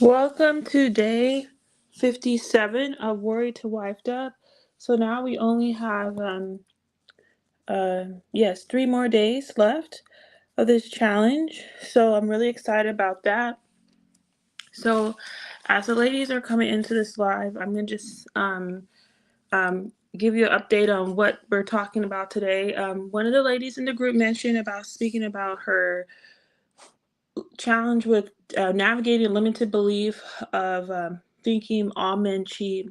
Welcome to day 57 of Worry to Wifed Up. So now we only have, yes, 3 more days left of this challenge. So I'm really excited about that. So as the ladies are coming into this live, I'm going to just give you an update on what we're talking about today. One of the ladies in the group mentioned about speaking about her challenge with navigating limited belief of thinking all men cheat.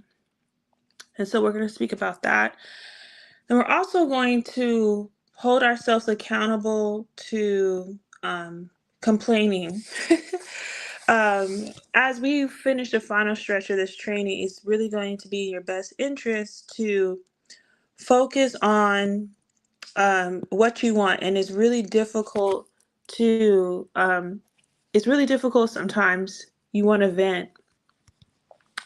And so we're going to speak about that. And we're also going to hold ourselves accountable to complaining. As we finish the final stretch of this training, it's really going to be in your best interest to focus on what you want. And it's really difficult sometimes. You want to vent.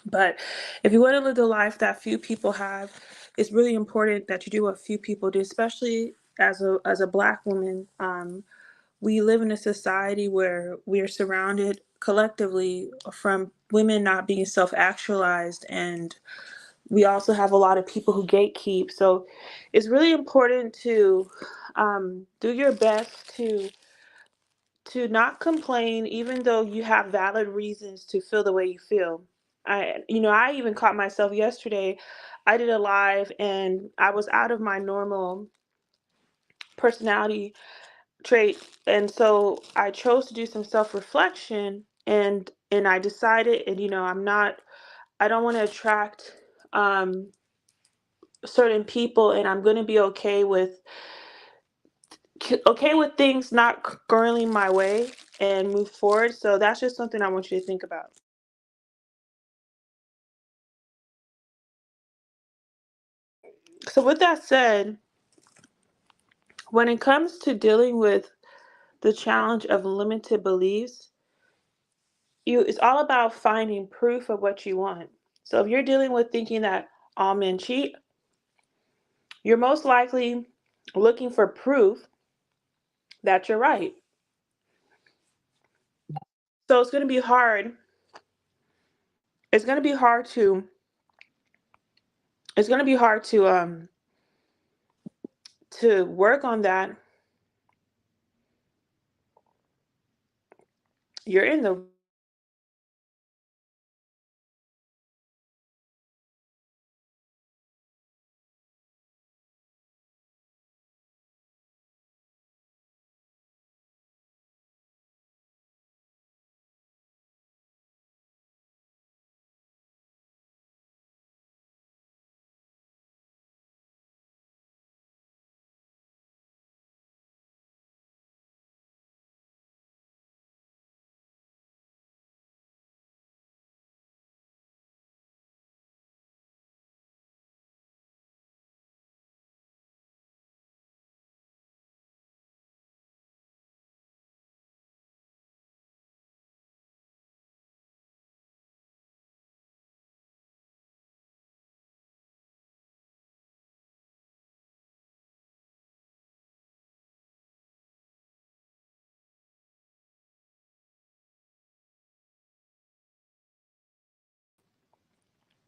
But if you want to live the life that few people have, it's really important that you do what few people do, especially as a Black woman. We live in a society where we are surrounded collectively from women not being self-actualized, and we also have a lot of people who gatekeep. So it's really important to do your best to not complain, even though you have valid reasons to feel the way you feel. I even caught myself yesterday. I did a live and I was out of my normal personality trait, and so I chose to do some self-reflection, and I decided, and I don't want to attract certain people, and I'm going to be okay with things not currently my way and move forward. So that's just something I want you to think about. So with that said, when it comes to dealing with the challenge of limited beliefs, it's all about finding proof of what you want. So if you're dealing with thinking that all men cheat, you're most likely looking for proof that you're right. So it's going to be hard. It's going to be hard to it's going to be hard to work on that. You're in the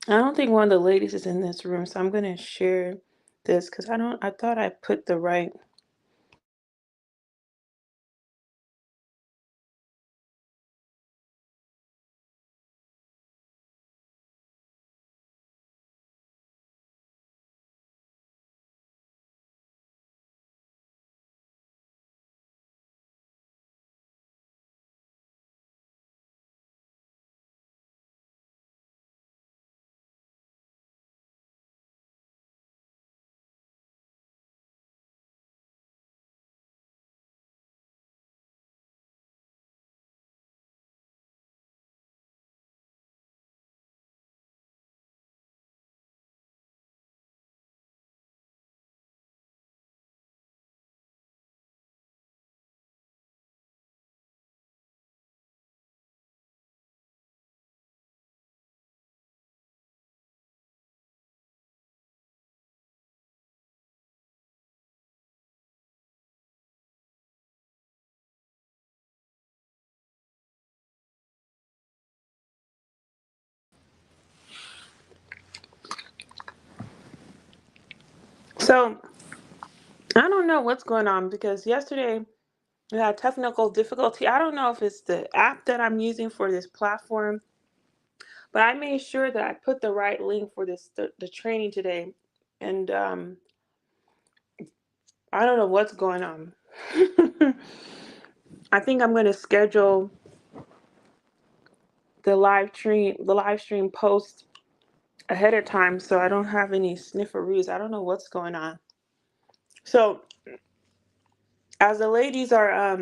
I don't think one of the ladies is in this room, so I'm going to share this because I thought I put the right. So I don't know what's going on because yesterday we had technical difficulty. I don't know if it's the app that I'm using for this platform, but I made sure that I put the right link for the training today. And I don't know what's going on. I think I'm going to schedule the live stream post ahead of time so I don't have any snifferoos. I don't know what's going on. So as the ladies are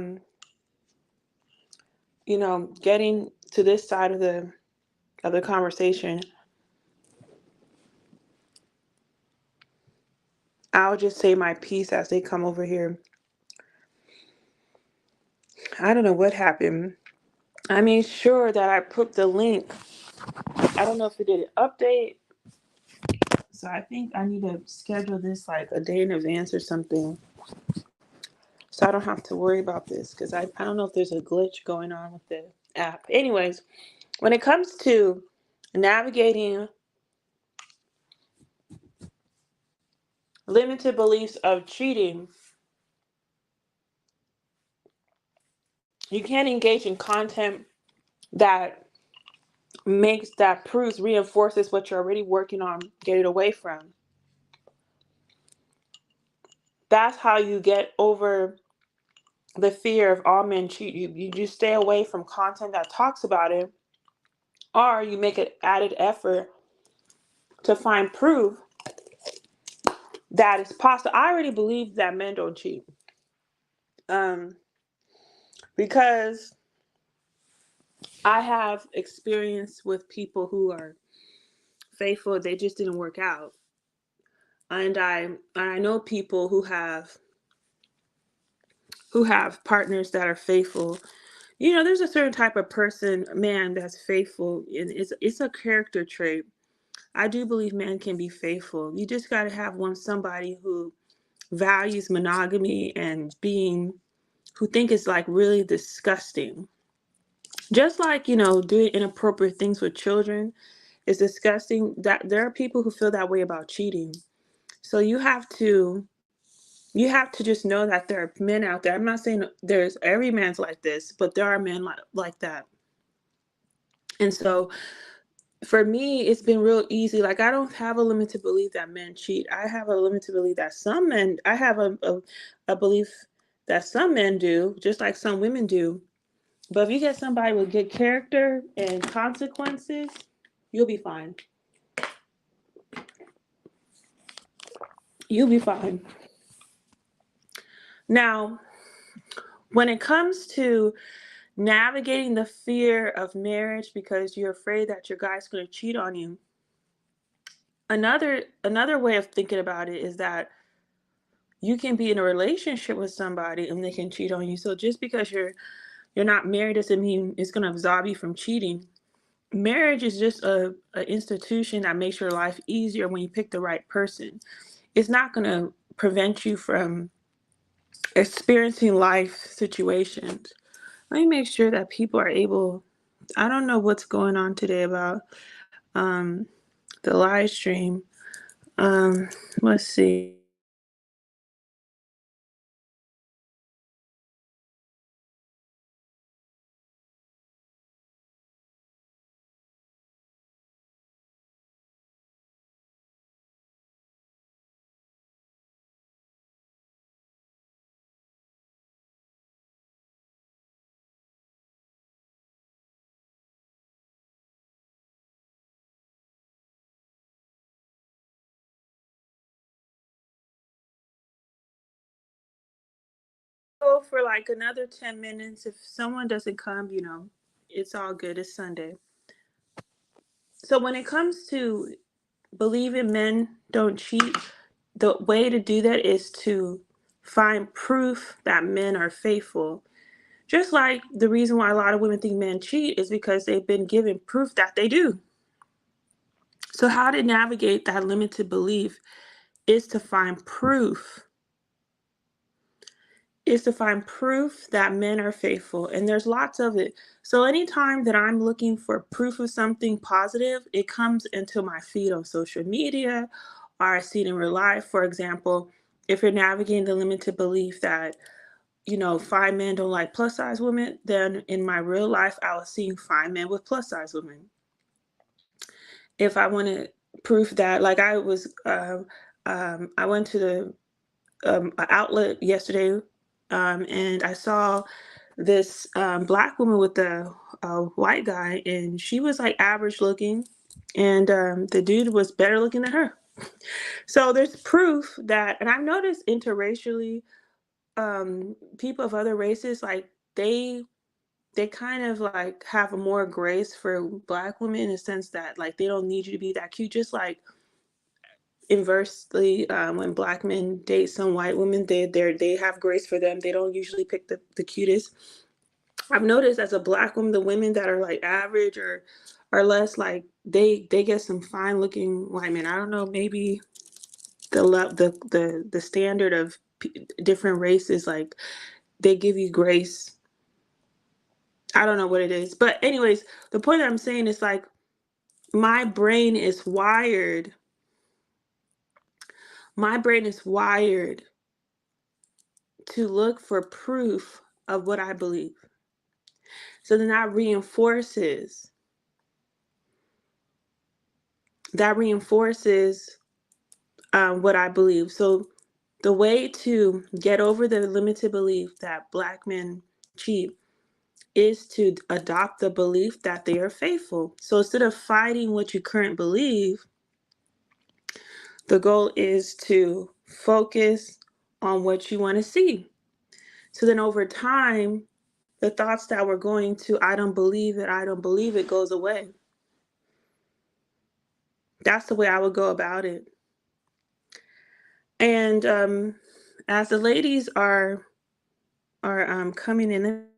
getting to this side of the conversation, I'll just say my piece as they come over here. I don't know what happened. I made sure that I put the link. I don't know if it did an update. So I think I need to schedule this like a day in advance or something. So I don't have to worry about this because I don't know if there's a glitch going on with the app. Anyways, when it comes to navigating limited beliefs of cheating, you can't engage in content that proves, reinforces what you're already working on, get it away from. That's how you get over the fear of all men cheat. You just stay away from content that talks about it, or you make an added effort to find proof that it's possible. I already believe that men don't cheat. Because I have experience with people who are faithful, they just didn't work out. And I know people who have partners that are faithful. There's a certain type of person, man, that's faithful, and it's a character trait. I do believe men can be faithful. You just got to have somebody who values monogamy and who think it's like really disgusting. Just like, doing inappropriate things with children is disgusting. That there are people who feel that way about cheating. So you have to just know that there are men out there. I'm not saying there's every man's like this, but there are men like that. And so for me, it's been real easy. Like, I don't have a limited belief that men cheat. I have a limited belief that some men, I have a belief that some men do, just like some women do. But if you get somebody with good character and consequences, you'll be fine. You'll be fine. Now, when it comes to navigating the fear of marriage because you're afraid that your guy's going to cheat on you, another way of thinking about it is that you can be in a relationship with somebody and they can cheat on you. So just because you're not married doesn't mean it's going to absolve you from cheating. Marriage is just an institution that makes your life easier when you pick the right person. It's not going to prevent you from experiencing life situations. Let me make sure that people are able. I don't know what's going on today about the live stream. Let's see. Go for like another 10 minutes. If someone doesn't come, it's all good. It's Sunday. So when it comes to believing men don't cheat, the way to do that is to find proof that men are faithful. Just like the reason why a lot of women think men cheat is because they've been given proof that they do. So how to navigate that limited belief is to find proof. That men are faithful, and there's lots of it. So anytime that I'm looking for proof of something positive, it comes into my feed on social media, are seen in real life. For example, if you're navigating the limited belief that, 5 men don't like plus size women, then in my real life, I was seeing 5 men with plus size women. If I wanted proof that, like I went to the outlet yesterday, and I saw this black woman with a white guy, and she was like average looking, and the dude was better looking than her. So there's proof that, and I've noticed interracially, people of other races, like they kind of like have more grace for black women in the sense that like they don't need you to be that cute. Just like inversely, when black men date some white women, they have grace for them. They don't usually pick the cutest. I've noticed as a black woman, the women that are like average or are less, like they get some fine looking white men. I don't know, maybe the standard of different races, like they give you grace. I don't know what it is, but anyways, the point that I'm saying is like my brain is wired. My brain is wired to look for proof of what I believe. So then that reinforces what I believe. So the way to get over the limited belief that black men cheat is to adopt the belief that they are faithful. So instead of fighting what you currently believe, the goal is to focus on what you want to see. So then over time, the thoughts that were going to, I don't believe it, goes away. That's the way I would go about it. And as the ladies are coming in, let me see if I can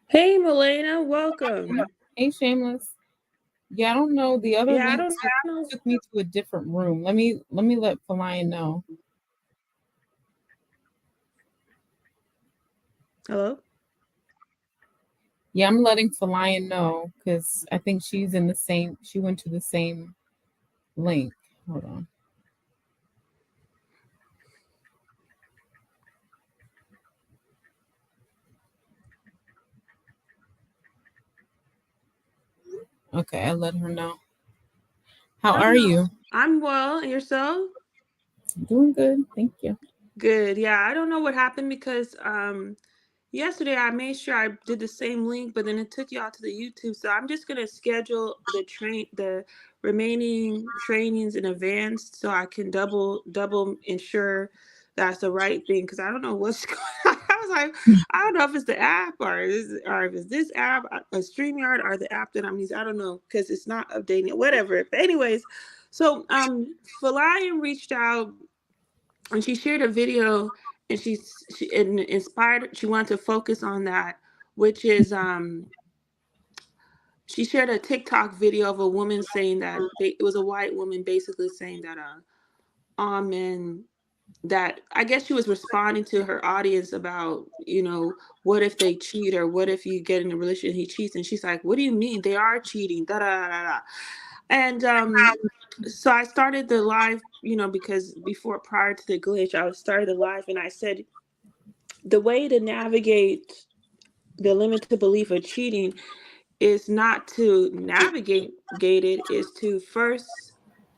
Hey, Milena, welcome. Hey, Shameless. Yeah, I don't know. The other Yeah, I link don't know. took me to a different room. Let me let Felion know. Hello? Yeah, I'm letting Felion know because I think she's in the same. She went to the same link. Hold on. Okay, I let her know. How I are don't know. you? I'm well, and yourself? Doing good, thank you. Good. Yeah, I don't know what happened because yesterday I made sure I did the same link, but then it took y'all to the YouTube. So I'm just gonna schedule the remaining trainings in advance so I can double ensure that's the right thing because I don't know what's going on. I was like, I don't know if it's the app or if it's this app, a StreamYard, or the app that I'm using. I don't know because it's not updating. Whatever. But anyways, so Felion reached out and she shared a video, and inspired. She wanted to focus on that, which is she shared a TikTok video of a woman saying that it was a white woman basically saying that all men that I guess she was responding to her audience about, what if they cheat or what if you get in a relationship and he cheats? And she's like, what do you mean? They are cheating. Da da da da. Da. And so I started the live, because prior to the glitch, I started the live and I said the way to navigate the limited belief of cheating is not to navigate it, is to first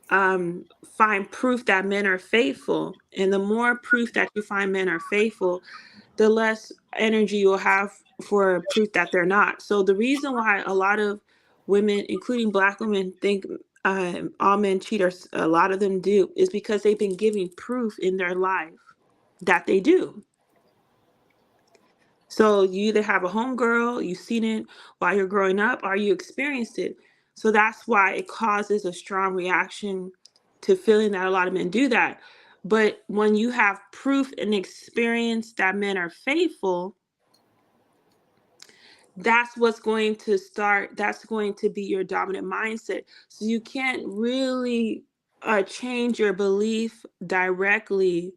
find proof that men are faithful. And the more proof that you find men are faithful, the less energy you'll have for proof that they're not. So the reason why a lot of women, including Black women, think all men cheat, or a lot of them do, is because they've been giving proof in their life that they do. So you either have a homegirl, you've seen it while you're growing up, or you experienced it. So that's why it causes a strong reaction to feeling that a lot of men do that. But when you have proof and experience that men are faithful, that's what's going to start, that's going to be your dominant mindset. So you can't really change your belief directly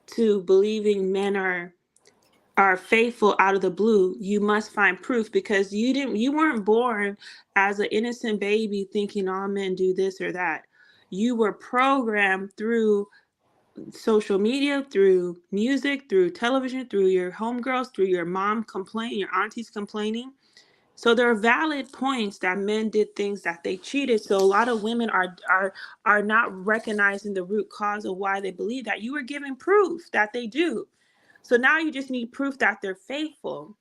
to believing men are faithful out of the blue. You must find proof, because you weren't born as an innocent baby thinking all men do this or that. You were programmed through social media, through music, through television, through your homegirls, through your mom complaining, your aunties complaining. So there are valid points that men did things that they cheated. So a lot of women are not recognizing the root cause of why they believe that. You were given proof that they do. So now you just need proof that they're faithful.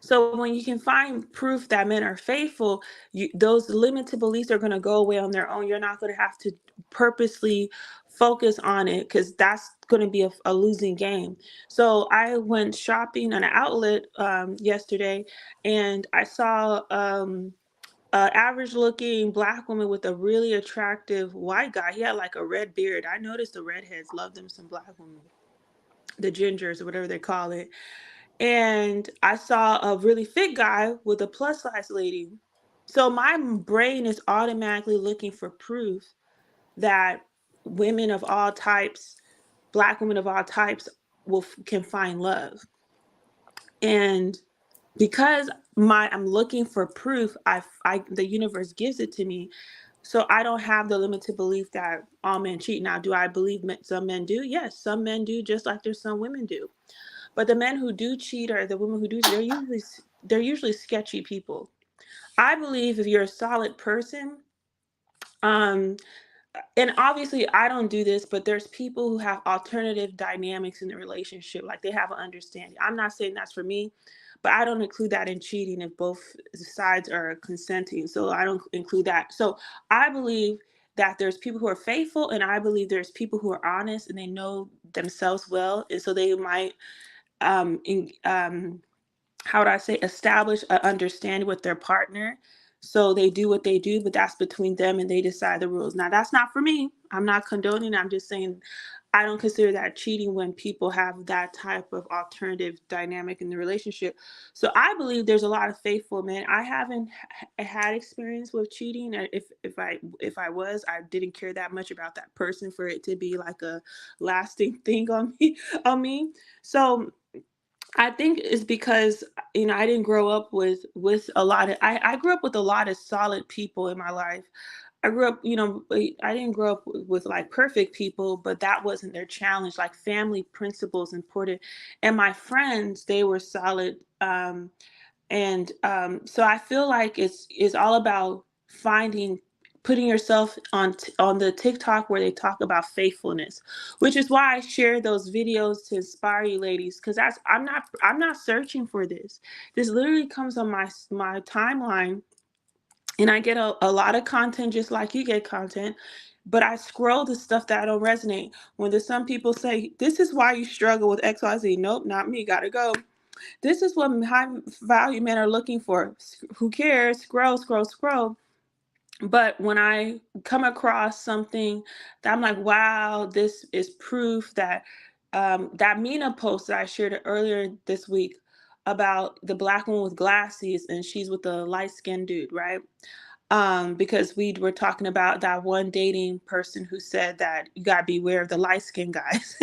So when you can find proof that men are faithful, those limited beliefs are going to go away on their own. You're not going to have to purposely focus on it, because that's going to be a losing game. So I went shopping at an outlet yesterday, and I saw an average looking Black woman with a really attractive white guy. He had like a red beard. I noticed the redheads love them some Black women, the gingers or whatever they call it. And I saw a really fit guy with a plus size lady. So my brain is automatically looking for proof that women of all types, Black women of all types, can find love. And because I'm looking for proof, the universe gives it to me. So I don't have the limited belief that all men cheat. Now, do I believe some men do? Yes, some men do, just like there's some women do. But the men who do cheat, or the women who do, they're usually sketchy people. I believe if you're a solid person, um, and obviously I don't do this, but there's people who have alternative dynamics in the relationship, like they have an understanding. I'm not saying that's for me, but I don't include that in cheating if both sides are consenting. So I don't include that. So I believe that there's people who are faithful, and I believe there's people who are honest and they know themselves well, and so they might in how would I say, establish an understanding with their partner. So they do what they do, but that's between them and they decide the rules. Now, that's not for me. I'm not condoning. I'm just saying I don't consider that cheating when people have that type of alternative dynamic in the relationship. So I believe there's a lot of faithful men. I haven't had experience with cheating. If I didn't care that much about that person for it to be like a lasting thing on me. So I think it's because I didn't grow up with a lot of I grew up with a lot of solid people in my life. I grew up, I didn't grow up with like perfect people, but that wasn't their challenge. Like family principles important, and my friends, they were solid. And so I feel like it's all about putting yourself on the TikTok where they talk about faithfulness, which is why I share those videos to inspire you ladies, because I'm not searching for this. This literally comes on my timeline, and I get a lot of content just like you get content. But I scroll the stuff that I don't resonate. When there's some people say, this is why you struggle with XYZ. Nope, not me. Gotta go. This is what high value men are looking for. Who cares? Scroll, scroll, scroll. But when I come across something that I'm like, wow, this is proof that that Mina post that I shared earlier this week about the Black woman with glasses, and she's with the light skinned dude, right? because we were talking about that one dating person who said that you gotta beware of the light skinned guys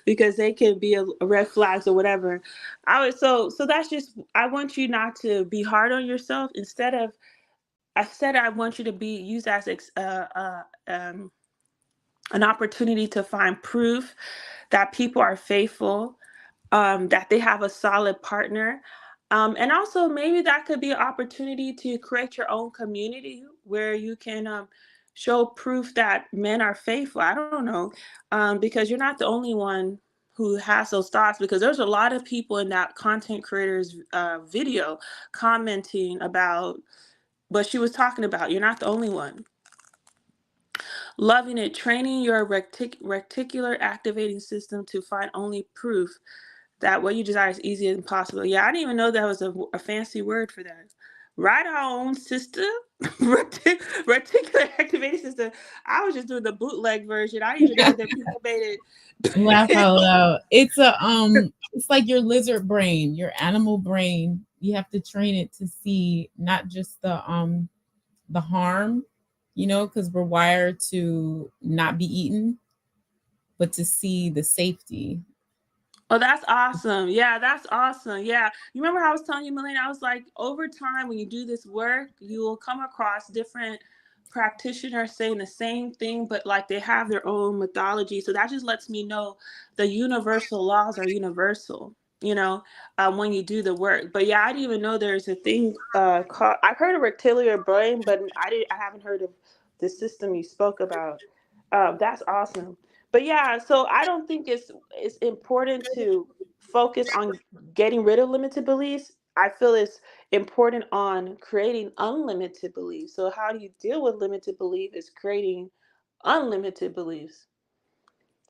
because they can be a red flags or whatever. So that's just, I want you not to be hard on yourself. Instead of, I said I want you to be used as an opportunity to find proof that people are faithful, that they have a solid partner. And also, maybe that could be an opportunity to create your own community where you can show proof that men are faithful. I don't know, because you're not the only one who has those thoughts, because there's a lot of people in that content creator's video commenting about what she was talking about. You're not the only one. Loving it, training your reticular activating system to find only proof that what you desire is easy and possible. Yeah, I didn't even know that was a fancy word for that. Right on, sister. Reticular activating system. I was just doing the bootleg version. I didn't even know that people made Laugh it. out loud. It's like your lizard brain, your animal brain. You have to train it to see not just the harm, because we're wired to not be eaten, but to see the safety. Oh, that's awesome. Yeah, that's awesome. Yeah. You remember how I was telling you, Melanie? I was like, over time, when you do this work, you will come across different practitioners saying the same thing, but like they have their own mythology. So that just lets me know the universal laws are universal, when you do the work. But yeah, I didn't even know there's a thing called, I've heard of reptilian brain, but I haven't heard of the system you spoke about. That's awesome. But yeah, so I don't think it's important to focus on getting rid of limited beliefs. I feel it's important on creating unlimited beliefs. So how do you deal with limited belief is creating unlimited beliefs.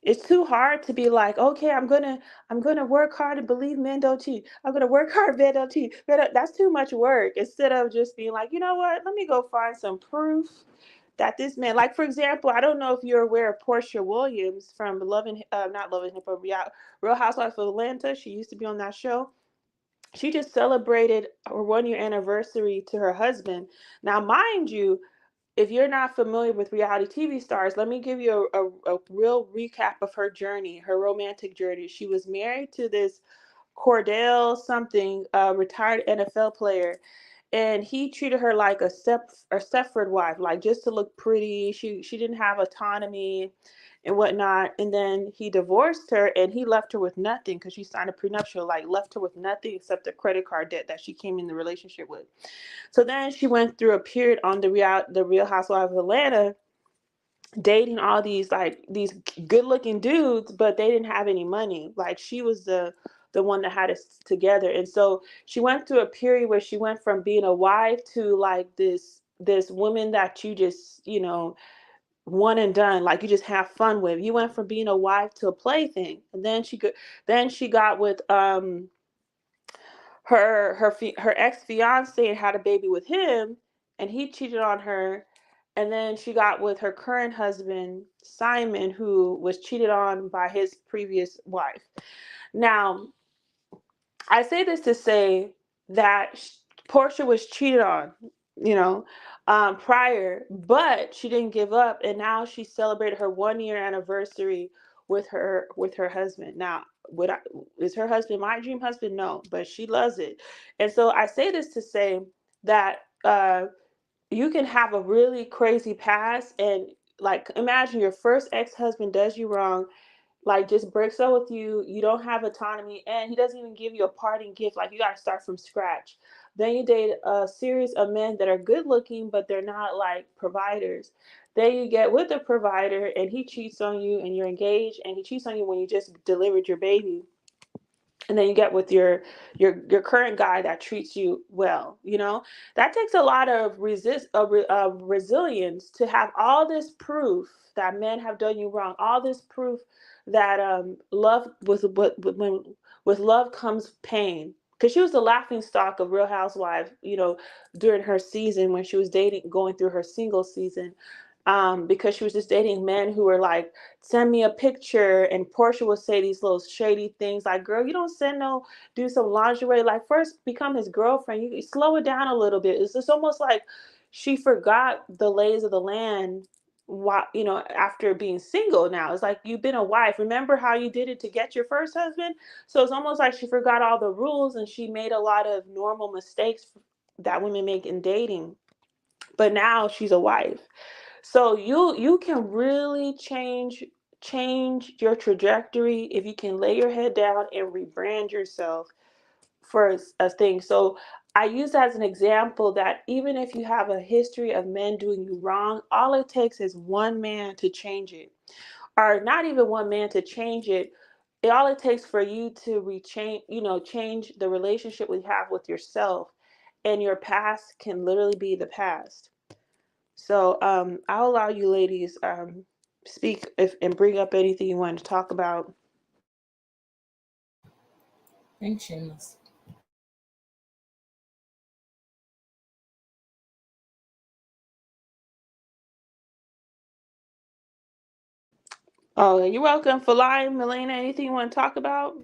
It's too hard to be like, okay, I'm gonna work hard and believe men don't cheat. I'm gonna work hard, men don't cheat. That's too much work. Instead of just being like, you know what, let me go find some proof that this man, like for example, I don't know if you're aware of Portia Williams from not Loving Hip Hop, Real Housewives of Atlanta. She used to be on that show. She just celebrated her 1 year anniversary to her husband. Now, mind you, if you're not familiar with reality TV stars, let me give you a real recap of her journey, her romantic journey. She was married to this Cordell something, retired NFL player, and he treated her like a Stepford wife, like just to look pretty. She didn't have autonomy and whatnot. And then he divorced her, and he left her with nothing because she signed a prenuptial, like left her with nothing except the credit card debt that she came in the relationship with. So then she went through a period on the Real Housewives of Atlanta, dating all these good looking dudes, but they didn't have any money. Like she was the one that had it together. And so she went through a period where she went from being a wife to like this woman that you just, one and done, like you just have fun with. You went from being a wife to a plaything. And then she got with her ex fiance and had a baby with him, and he cheated on her. And then she got with her current husband Simon, who was cheated on by his previous wife. Now, I say this to say that Portia was cheated on, you know, prior, but she didn't give up, and now she celebrated her 1 year anniversary with her husband. Now, is her husband my dream husband? No, but she loves it, and so I say this to say that you can have a really crazy past, and like imagine your first ex-husband does you wrong, like just breaks up with you, you don't have autonomy, and he doesn't even give you a parting gift. Like you got to start from scratch. Then you date a series of men that are good looking, but they're not like providers. Then you get with a provider and he cheats on you, and you're engaged, and he cheats on you when you just delivered your baby. And then you get with your current guy that treats you well. That takes a lot of resilience to have all this proof that men have done you wrong, all this proof that love with love comes pain, because she was the laughing stock of Real Housewives, during her season when she was going through her single season, because she was just dating men who were like, send me a picture, and Portia would say these little shady things like, girl, you don't do some lingerie, like first become his girlfriend, you slow it down a little bit. It's just almost like she forgot the lays of the land. Why, after being single now, it's like you've been a wife. Remember how you did it to get your first husband? So it's almost like she forgot all the rules and she made a lot of normal mistakes that women make in dating. But now she's a wife. So you can really change your trajectory if you can lay your head down and rebrand yourself for a thing. So I use that as an example that even if you have a history of men doing you wrong, all it takes is one man to change it. Or not even one man to change it. All it takes for you to change the relationship we have with yourself, and your past can literally be the past. So I'll allow you ladies speak if and bring up anything you want to talk about. Thanks, Shameless. Oh, you're welcome. Feline, Milena, anything you want to talk about?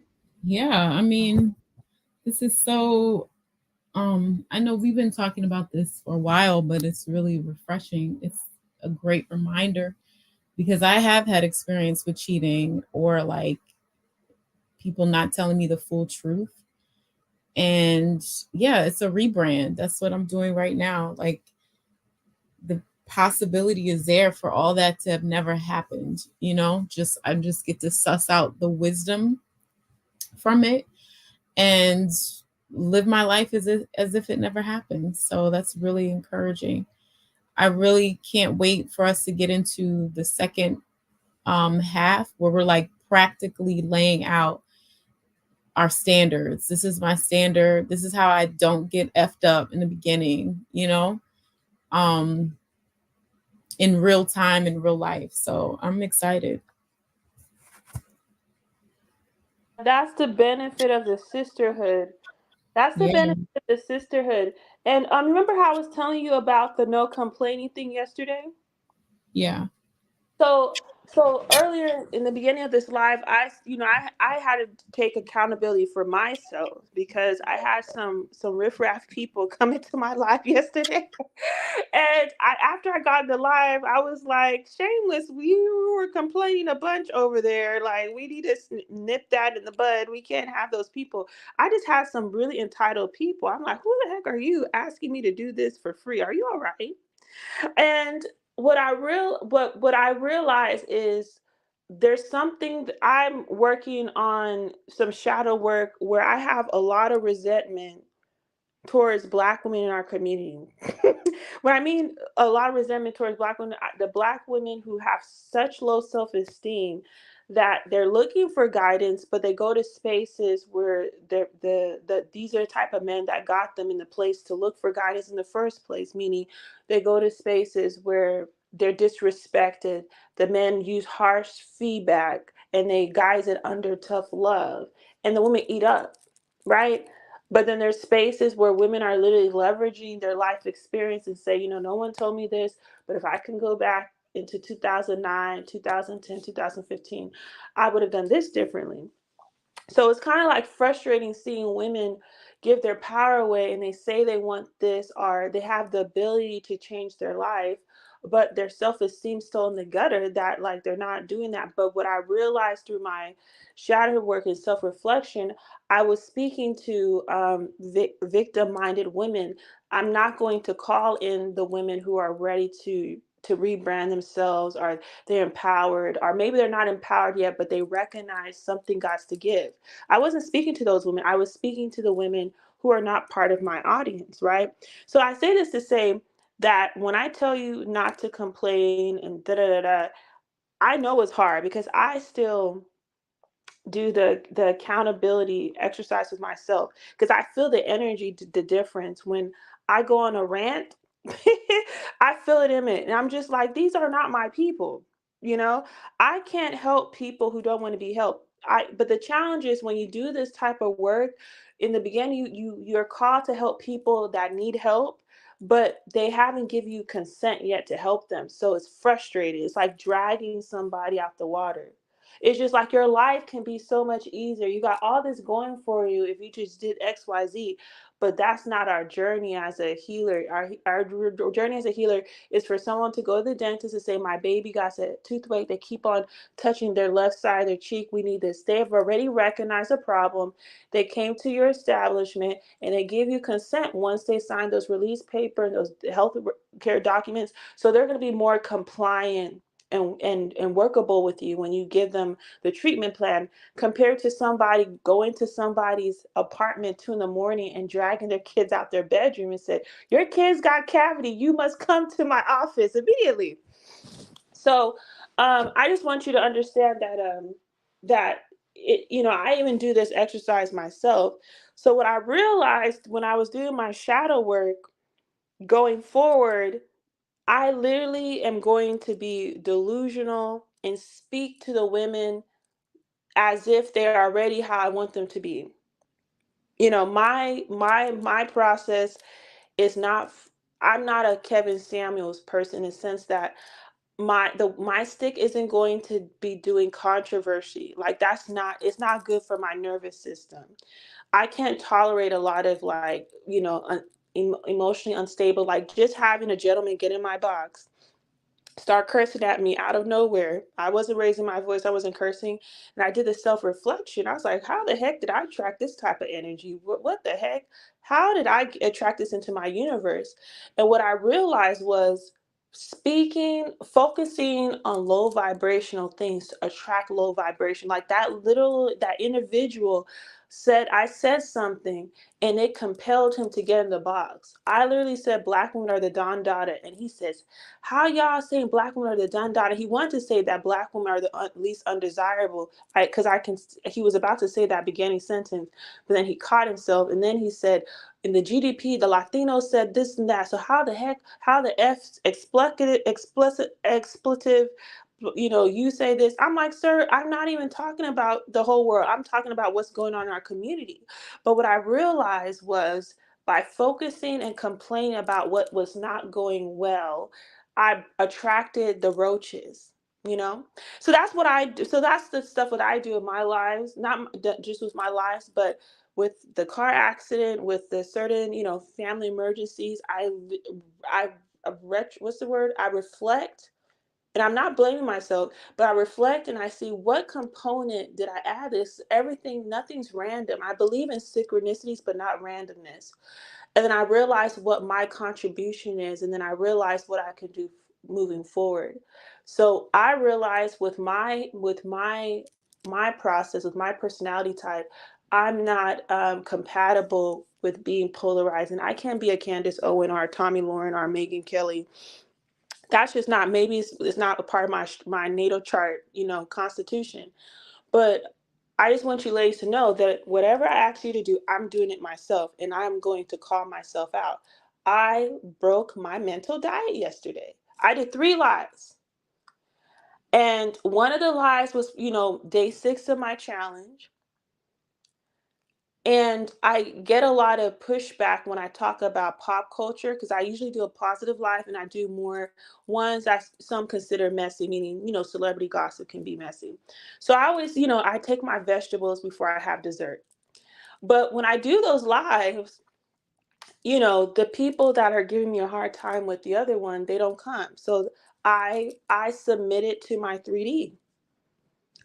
Yeah, I mean, this is so I know we've been talking about this for a while, but it's really refreshing. It's a great reminder because I have had experience with cheating or like people not telling me the full truth. And yeah, it's a rebrand. That's what I'm doing right now. Like the possibility is there for all that to have never happened, just I just get to suss out the wisdom from it and live my life as if it never happened. So that's really encouraging. I really can't wait for us to get into the second half where we're like practically laying out our standards. This is my standard. This is how I don't get effed up in the beginning, um, in real time, in real life. So I'm excited. That's the benefit of the sisterhood. That's the Yeah, benefit of the sisterhood. And remember how I was telling you about the no complaining thing yesterday? yeah, So earlier in the beginning of this live, I had to take accountability for myself because I had some riffraff people come into my life yesterday. And after I got in the live, I was like, Shameless, we were complaining a bunch over there. Like, we need to nip that in the bud. We can't have those people. I just had some really entitled people. I'm like, who the heck are you asking me to do this for free? Are you all right? And what I realize is there's something that I'm working on, some shadow work where I have a lot of resentment towards Black women in our community. When I mean a lot of resentment towards Black women, the Black women who have such low self-esteem that they're looking for guidance, but they go to spaces where these are the type of men that got them in the place to look for guidance in the first place. Meaning, they go to spaces where they're disrespected. The men use harsh feedback, and they guise it under tough love, and the women eat up, right? But then there's spaces where women are literally leveraging their life experience and say, no one told me this, but if I can go back into 2009, 2010, 2015, I would have done this differently. So it's kind of like frustrating seeing women give their power away and they say they want this or they have the ability to change their life, but their self-esteem still in the gutter that like they're not doing that. But what I realized through my shadow work and self-reflection, I was speaking to victim-minded women. I'm not going to call in the women who are ready to rebrand themselves, or they're empowered, or maybe they're not empowered yet, but they recognize something God's to give. I wasn't speaking to those women. I was speaking to the women who are not part of my audience, right? So I say this to say that when I tell you not to complain and da da da da, I know it's hard because I still do the accountability exercise with myself because I feel the energy, the difference when I go on a rant. I feel it in it, and I'm just like, these are not my people. You know, I can't help people who don't want to be helped. But the challenge is when you do this type of work, in the beginning, you're called to help people that need help, but they haven't given you consent yet to help them. So it's frustrating. It's like dragging somebody out the water. It's just like your life can be so much easier. You got all this going for you if you just did XYZ. but that's not our journey as a healer. Our journey as a healer is for someone to go to the dentist and say, my baby got a toothache. They keep on touching their left side of their cheek. We need this. They've already recognized a problem. They came to your establishment and they give you consent once they sign those release paper and those health care documents. So they're going to be more compliant and workable with you when you give them the treatment plan, compared to somebody going to somebody's apartment 2 in the morning and dragging their kids out their bedroom and said, your kids got cavity, you must come to my office immediately. So I just want you to understand that I even do this exercise myself. So what I realized when I was doing my shadow work going forward, I literally am going to be delusional and speak to the women as if they're already how I want them to be. My process is not. I'm not a Kevin Samuels person in the sense that my stick isn't going to be doing controversy. Like, that's not. It's not good for my nervous system. I can't tolerate a lot of, like, emotionally unstable. Like, just having a gentleman get in my box, start cursing at me out of nowhere. I wasn't raising my voice, I wasn't cursing. And I did the self reflection. I was like, how the heck did I attract this type of energy? What the heck? How did I attract this into my universe? And what I realized was focusing on low vibrational things to attract low vibration. Like that individual said, I said something and it compelled him to get in the box. I literally said black women are the Don Dada, and he says, how y'all saying black women are the Don Dada? He wanted to say that black women are the least undesirable. Because he was about to say that beginning sentence, but then he caught himself, and then he said, in the GDP, the Latinos said this and that. So how the heck, how the expletive, you say this. I'm like, sir, I'm not even talking about the whole world. I'm talking about what's going on in our community. But what I realized was, by focusing and complaining about what was not going well, I attracted the roaches, you know? So that's what I do. So that's the stuff what I do in my lives, not just with my lives, but with the car accident, with the certain, family emergencies. What's the word? I reflect, and I'm not blaming myself, but I reflect and I see what component did I add this. Everything, nothing's random. I believe in synchronicities, but not randomness. And then I realized what my contribution is, and then I realized what I can do moving forward. So I realized with my process, with my personality type, I'm not compatible with being polarized, and I can't be a Candace Owen or a Tommy Lauren or a Megan Kelly. That's just not, maybe it's not a part of my natal chart, constitution. But I just want you ladies to know that whatever I ask you to do, I'm doing it myself, and I'm going to call myself out. I broke my mental diet yesterday. I did 3 lies. And one of the lies was, day 6 of my challenge. And I get a lot of pushback when I talk about pop culture, because I usually do a positive life and I do more ones that some consider messy, meaning, celebrity gossip can be messy. So I always, I take my vegetables before I have dessert. But when I do those lives, the people that are giving me a hard time with the other one, they don't come. So I submit it to my 3D.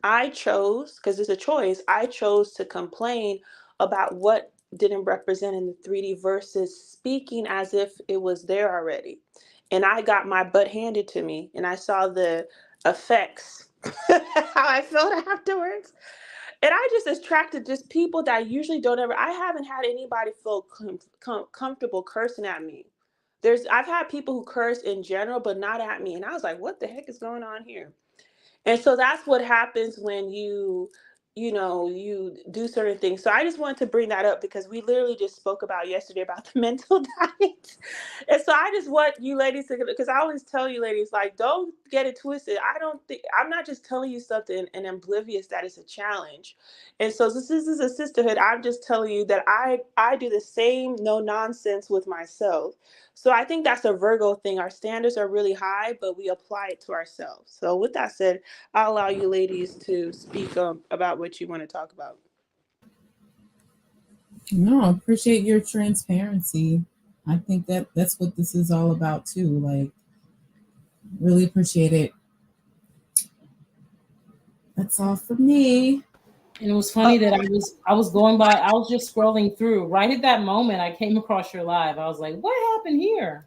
I chose, because it's a choice, I chose to complain about what didn't represent in the 3D versus speaking as if it was there already. And I got my butt handed to me, and I saw the effects, how I felt afterwards. And I just attracted just people that usually don't ever, I haven't had anybody feel comfortable cursing at me. I've had people who curse in general, but not at me. And I was like, what the heck is going on here? And so that's what happens when you do certain things. So I just wanted to bring that up because we literally just spoke about yesterday about the mental diet. And so I just want you ladies to, because I always tell you ladies, like, don't get it twisted. I'm not just telling you something and oblivious that it's a challenge. And so this is a sisterhood. I'm just telling you that I do the same no nonsense with myself. So I think that's a Virgo thing. Our standards are really high, but we apply it to ourselves. So with that said, I'll allow you ladies to speak about what you want to talk about. No, I appreciate your transparency. I think that that's what this is all about too. Like, really appreciate it. That's all for me. And it was funny that I was going by, I was just scrolling through. Right at that moment I came across your live. I was like, what happened here?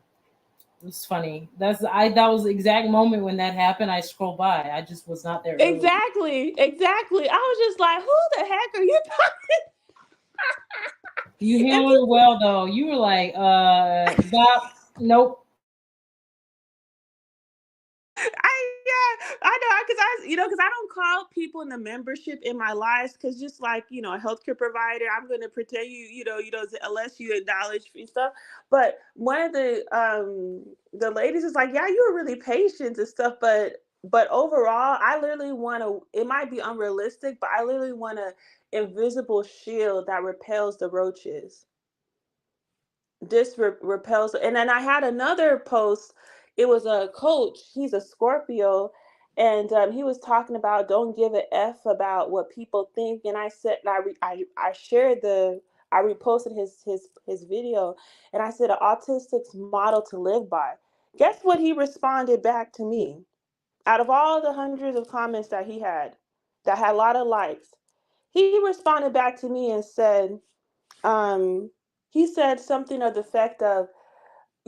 It was funny. That was the exact moment when that happened. I scrolled by. I just was not there early. Exactly, exactly. I was just like, who the heck are you talking? You And handled it people, well though. You were like, Doc, nope. I know, because because I don't call people in the membership in my lives, because just like a healthcare provider, I'm gonna pretend you don't, unless you acknowledge free stuff. But one of the ladies is like, yeah, you were really patient and stuff, but overall, I literally want to. It might be unrealistic, but I literally want a invisible shield that repels the roaches. This repels. And then I had another post. It was a coach, he's a Scorpio, and he was talking about don't give a f about what people think. And I said, and I shared I reposted his video, and I said, an autistic's model to live by. Guess what he responded back to me? Out of all the hundreds of comments that he had, that had a lot of likes, he responded back to me and said, um, he said something of the effect of,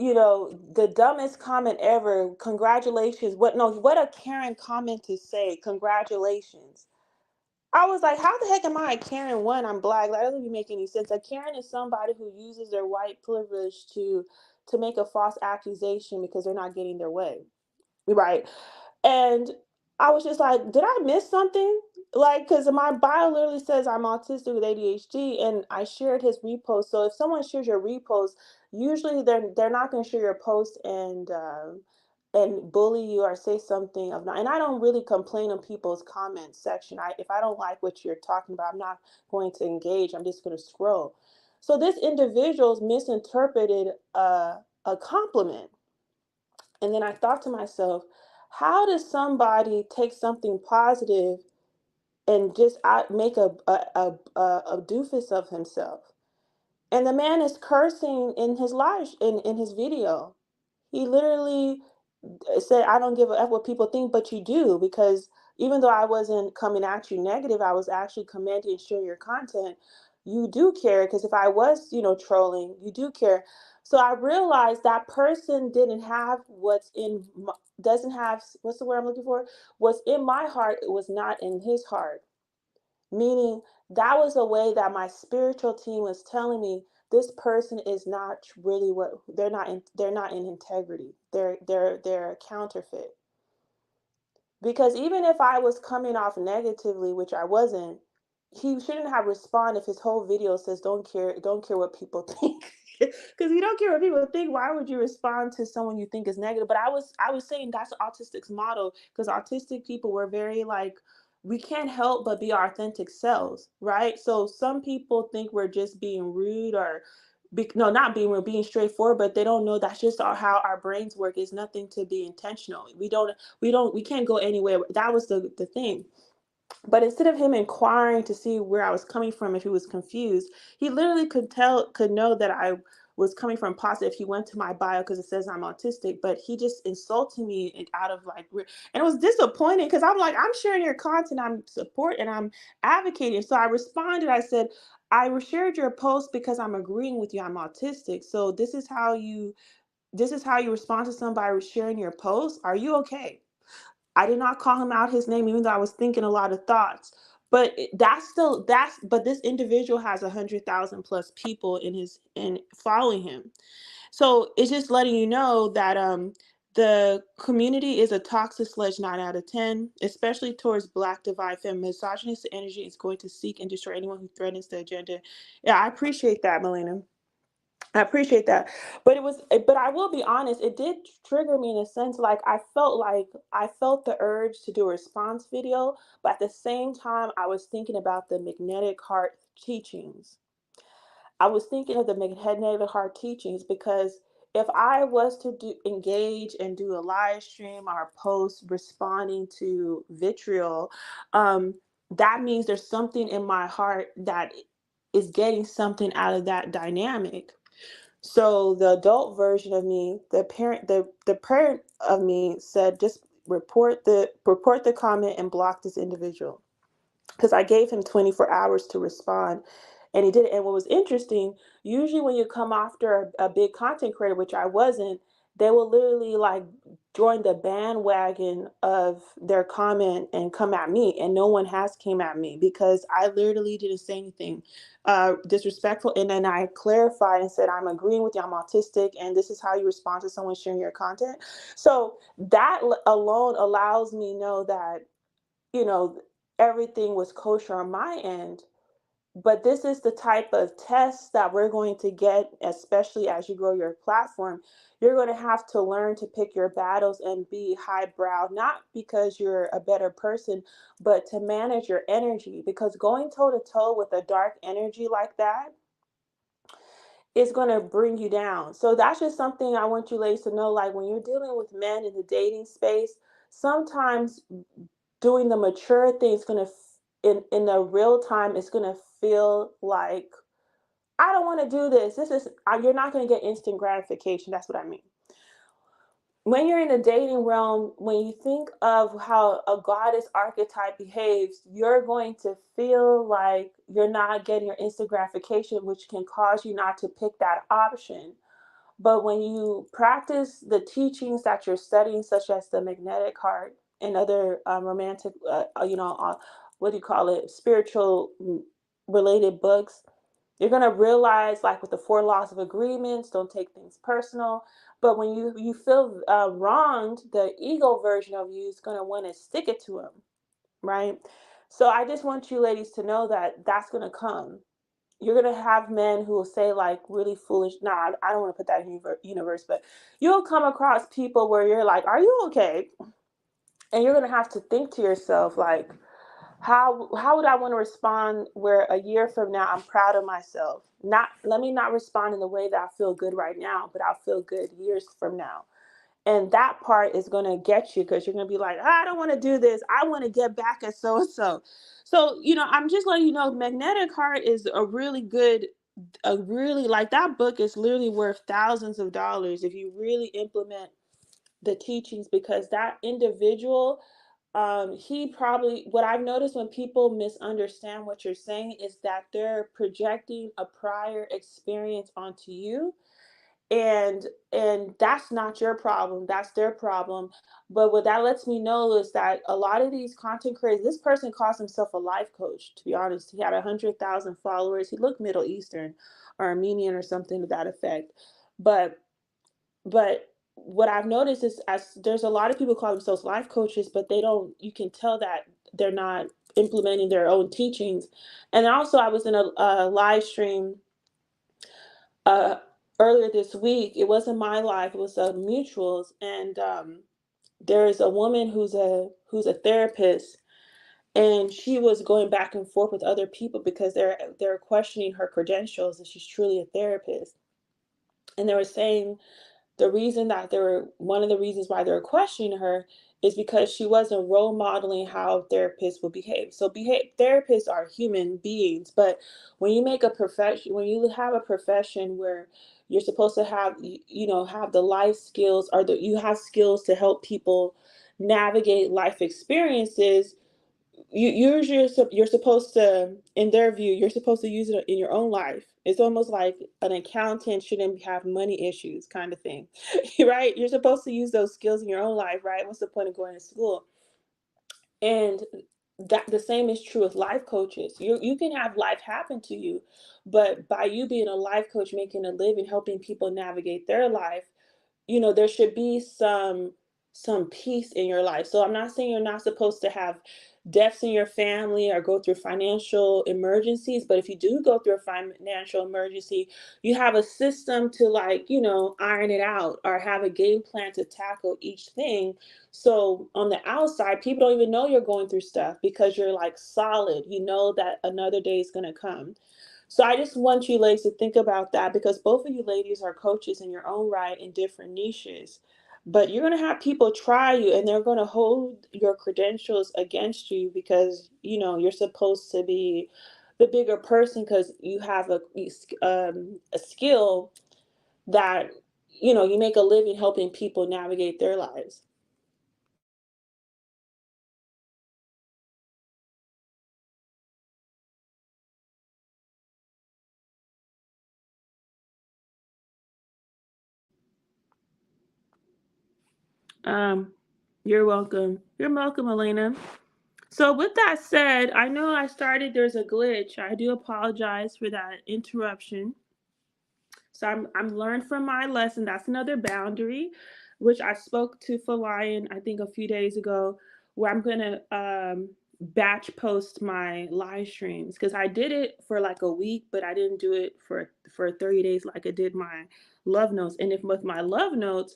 the dumbest comment ever. Congratulations. What, no, what a Karen comment to say. Congratulations. I was like, how the heck am I a Karen? One, I'm black. That doesn't even make any sense. A Karen is somebody who uses their white privilege to make a false accusation because they're not getting their way. Right. And I was just like, did I miss something? Like, because my bio literally says I'm autistic with ADHD, and I shared his repost. So if someone shares your repost, usually they're not going to share your post and bully you or say something of not. And I don't really complain on people's comment section. If I don't like what you're talking about, I'm not going to engage. I'm just going to scroll. So this individual's misinterpreted a compliment. And then I thought to myself, how does somebody take something positive and just make a doofus of himself? And the man is cursing in his live in his video. He literally said, I don't give a F what people think, but you do, because even though I wasn't coming at you negative, I was actually commending and sharing your content. You do care, because if I was, trolling, you do care. So I realized that person didn't have doesn't have, what's the word I'm looking for? What's in my heart, it was not in his heart. Meaning that was a way that my spiritual team was telling me this person is not really what they're not in integrity. They're counterfeit. Because even if I was coming off negatively, which I wasn't, he shouldn't have responded if his whole video says don't care what people think. Because you don't care what people think, why would you respond to someone you think is negative? But I was saying that's autistic's model, because autistic people were very like, we can't help but be our authentic selves, right? So some people think we're just being rude, or no, not being, we're being straightforward, but they don't know that's just how our brains work. It's nothing to be intentional. We can't go anywhere. That was the thing. But instead of him inquiring to see where I was coming from, if he was confused, he literally could know that I was coming from positive. He went to my bio because it says I'm autistic, but he just insulted me out of like, and it was disappointing, because I'm like, I'm sharing your content, I'm supporting, and I'm advocating. So I responded. I said, I shared your post because I'm agreeing with you. I'm autistic. So this is how you respond to somebody sharing your post. Are you okay? I did not call him out his name, even though I was thinking a lot of thoughts. But but this individual has 100,000 plus people in following him. So it's just letting you know that the community is a toxic sledge 9 out of 10, especially towards Black divine feminine. Misogynist energy is going to seek and destroy anyone who threatens the agenda. Yeah, I appreciate that, Melina. I appreciate that. But I will be honest, it did trigger me in a sense. Like I felt the urge to do a response video, but at the same time, I was thinking about the magnetic heart teachings. I was thinking of the magnetic heart teachings, because if I was to engage and do a live stream or a post responding to vitriol, that means there's something in my heart that is getting something out of that dynamic. So the adult version of me, the parent of me said, just report the comment and block this individual, because I gave him 24 hours to respond, and he did it. And what was interesting, usually when you come after a big content creator, which I wasn't, they will literally like join the bandwagon of their comment and come at me, and no one has came at me because I literally didn't say anything disrespectful. And then I clarified and said, I'm agreeing with you, I'm autistic, and this is how you respond to someone sharing your content. So that alone allows me know that, you know, everything was kosher on my end. But this is the type of test that we're going to get, especially as you grow your platform. You're going to have to learn to pick your battles and be highbrow, not because you're a better person, but to manage your energy. Because going toe to toe with a dark energy like that is going to bring you down. So that's just something I want you ladies to know. Like when you're dealing with men in the dating space, sometimes doing the mature thing is going to in the real time, it's going to feel like, I don't want to do this. This is you're not going to get instant gratification. That's what I mean. When you're in the dating realm, when you think of how a goddess archetype behaves, you're going to feel like you're not getting your instant gratification, which can cause you not to pick that option. But when you practice the teachings that you're studying, such as the magnetic heart and other romantic, what do you call it, spiritual related books, you're going to realize, like with the 4 laws of agreements, don't take things personal. But when you feel wronged, the ego version of you is going to want to stick it to them, right? So I just want you ladies to know that that's going to come. You're going to have men who will say like really foolish, nah, I don't want to put that in universe, but you'll come across people where you're like, are you okay? And you're going to have to think to yourself, like, how would I want to respond where a year from now I'm proud of myself? Not let me not respond in the way that I feel good right now, but I'll feel good years from now. And that part is going to get you, because you're going to be like, I don't want to do this. I want to get back at so and so. So, I'm just letting you know, Magnetic Heart is a really, like, that book is literally worth thousands of dollars if you really implement the teachings, because that individual, he probably, what I've noticed when people misunderstand what you're saying is that they're projecting a prior experience onto you, and that's not your problem, that's their problem. But what that lets me know is that a lot of these content creators, this person calls himself a life coach, to be honest. He had 100,000 followers. He looked Middle Eastern or Armenian or something to that effect. But but what I've noticed is, as there's a lot of people call themselves life coaches, but they don't, you can tell that they're not implementing their own teachings. And also I was in a live stream uh, earlier this week. It wasn't my live, it was a mutuals. And there is a woman who's a therapist, and she was going back and forth with other people because they're questioning her credentials, that she's truly a therapist. And they were saying the reason that one of the reasons why they were questioning her is because she wasn't role modeling how therapists would behave. So therapists are human beings, but when you make a profession, when you have a profession where you're supposed to have, have the life skills, or you have skills to help people navigate life experiences, you're supposed to, in their view, you're supposed to use it in your own life. It's almost like an accountant shouldn't have money issues, kind of thing. Right? You're supposed to use those skills in your own life, right? What's the point of going to school? And that the same is true with life coaches. You can have life happen to you, but by you being a life coach, making a living, helping people navigate their life, there should be some peace in your life. So I'm not saying you're not supposed to have deaths in your family or go through financial emergencies, but if you do go through a financial emergency, you have a system to, like, iron it out, or have a game plan to tackle each thing. So on the outside, people don't even know you're going through stuff, because you're like solid, that another day is going to come. So I just want you ladies to think about that, because both of you ladies are coaches in your own right in different niches. But you're going to have people try you, and they're going to hold your credentials against you, because, you're supposed to be the bigger person because you have a skill that, you know, you make a living helping people navigate their lives. Um, you're welcome. You're welcome, Elena. So with that said, I know there's a glitch. I do apologize for that interruption. So I'm learned from my lesson. That's another boundary, which I spoke to Falayan, I think a few days ago, where I'm gonna batch post my live streams because I did it for like a week, but I didn't do it for 30 days like I did my love notes. And if with my love notes,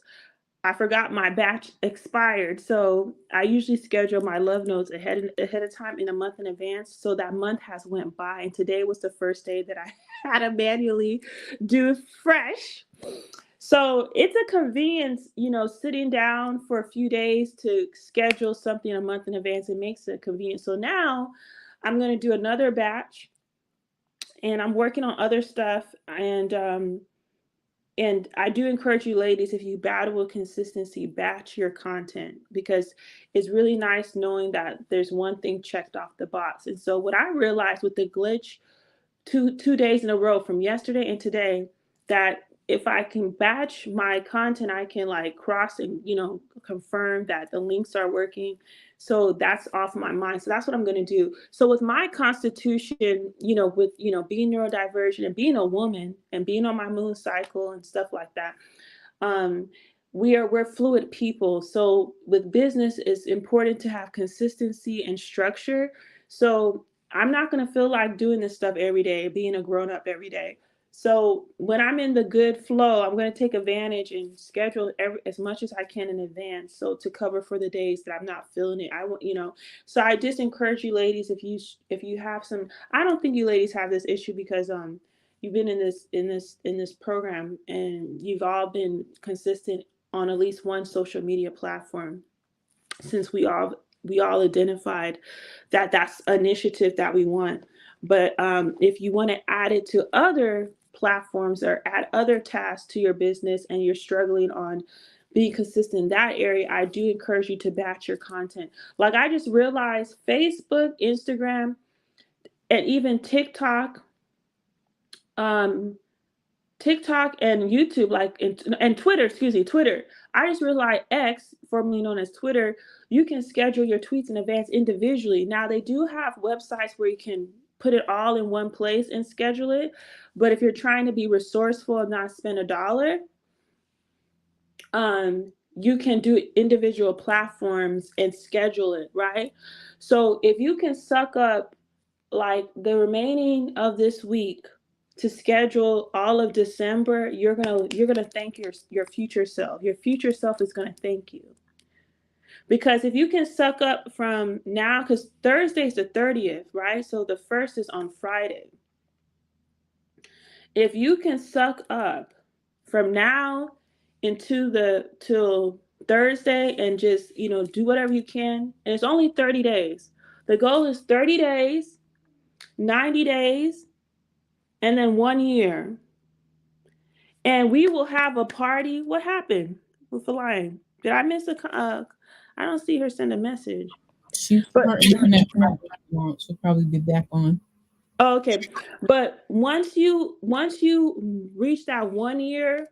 I forgot my batch expired. So I usually schedule my love notes ahead of time in a month in advance. So that month has went by, and today was the first day that I had to manually do fresh. So it's a convenience, you know, sitting down for a few days to schedule something a month in advance. It makes it convenient. So now I'm going to do another batch, and I'm working on other stuff. And I do encourage you ladies, if you battle with consistency, batch your content because it's really nice knowing that there's one thing checked off the box. And so what I realized with the glitch two days in a row from yesterday and today, that if I can batch my content, I can like cross and, you know, confirm that the links are working. So that's off my mind. So that's what I'm going to do. So with my constitution, you know, with, you know, being neurodivergent and being a woman and being on my moon cycle and stuff like that, um, we're fluid people. So with business, it's important to have consistency and structure. So I'm not going to feel like doing this stuff every day, being a grown up every day. So when I'm in the good flow, I'm going to take advantage and schedule as much as I can in advance. So to cover for the days that I'm not feeling it, I want, you know. So I just encourage you, ladies, if you have some, I don't think you ladies have this issue because you've been in this program and you've all been consistent on at least one social media platform since we all identified that that's an initiative that we want. But if you want to add it to other platforms or add other tasks to your business and you're struggling on being consistent in that area, I do encourage you to batch your content. Like I just realized Facebook, Instagram, and even TikTok and YouTube, like and Twitter, Twitter. I just realized X, formerly known as Twitter, you can schedule your tweets in advance individually. Now they do have websites where you can put it all in one place and schedule it. But if you're trying to be resourceful and not spend $1, you can do individual platforms and schedule it, right? So if you can suck up like the remaining of this week to schedule all of December, you're gonna thank your future self. Your future self is gonna thank you. Because if you can suck up from now, because Thursday's the 30th, right? So the first is on Friday. If you can suck up from now till Thursday and just, you know, do whatever you can, and it's only 30 days. The goal is 30 days, 90 days, and then 1 year. And we will have a party. What happened with Felion? Did I miss I don't see her send a message. Her internet she'll probably be back on. Okay. But once you reach that 1 year,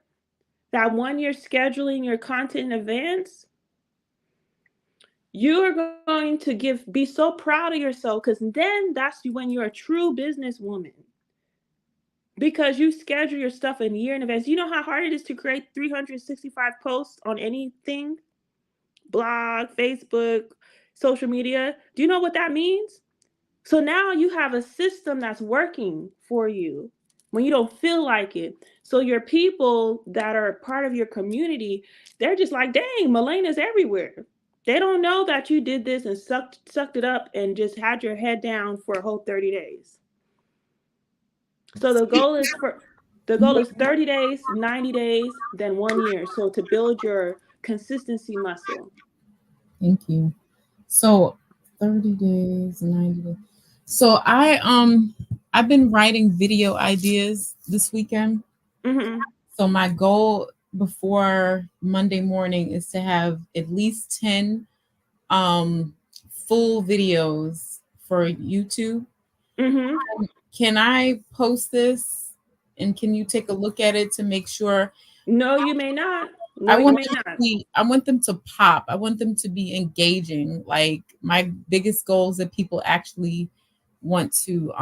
scheduling your content in advance, you are going to be so proud of yourself because then that's when you're a true businesswoman. Because you schedule your stuff a year in advance. You know how hard it is to create 365 posts on anything? Blog, Facebook, social media. Do you know what that means? So now you have a system that's working for you when you don't feel like it. So your people that are part of your community, they're just like, dang, Melena's everywhere. They don't know that you did this and sucked it up and just had your head down for a whole 30 days. So the goal is 30 days, 90 days, then 1 year. So to build your consistency muscle. Thank you. So 30 days, 90 days. So I I've been writing video ideas this weekend. Mm-hmm. So my goal before Monday morning is to have at least 10 um full videos for YouTube. Mm-hmm. Can I post this and can you take a look at it to make sure? No, you may not. I No, you want may them to not. be, I want them to pop. I want them to be engaging. Like my biggest goal is that people actually want to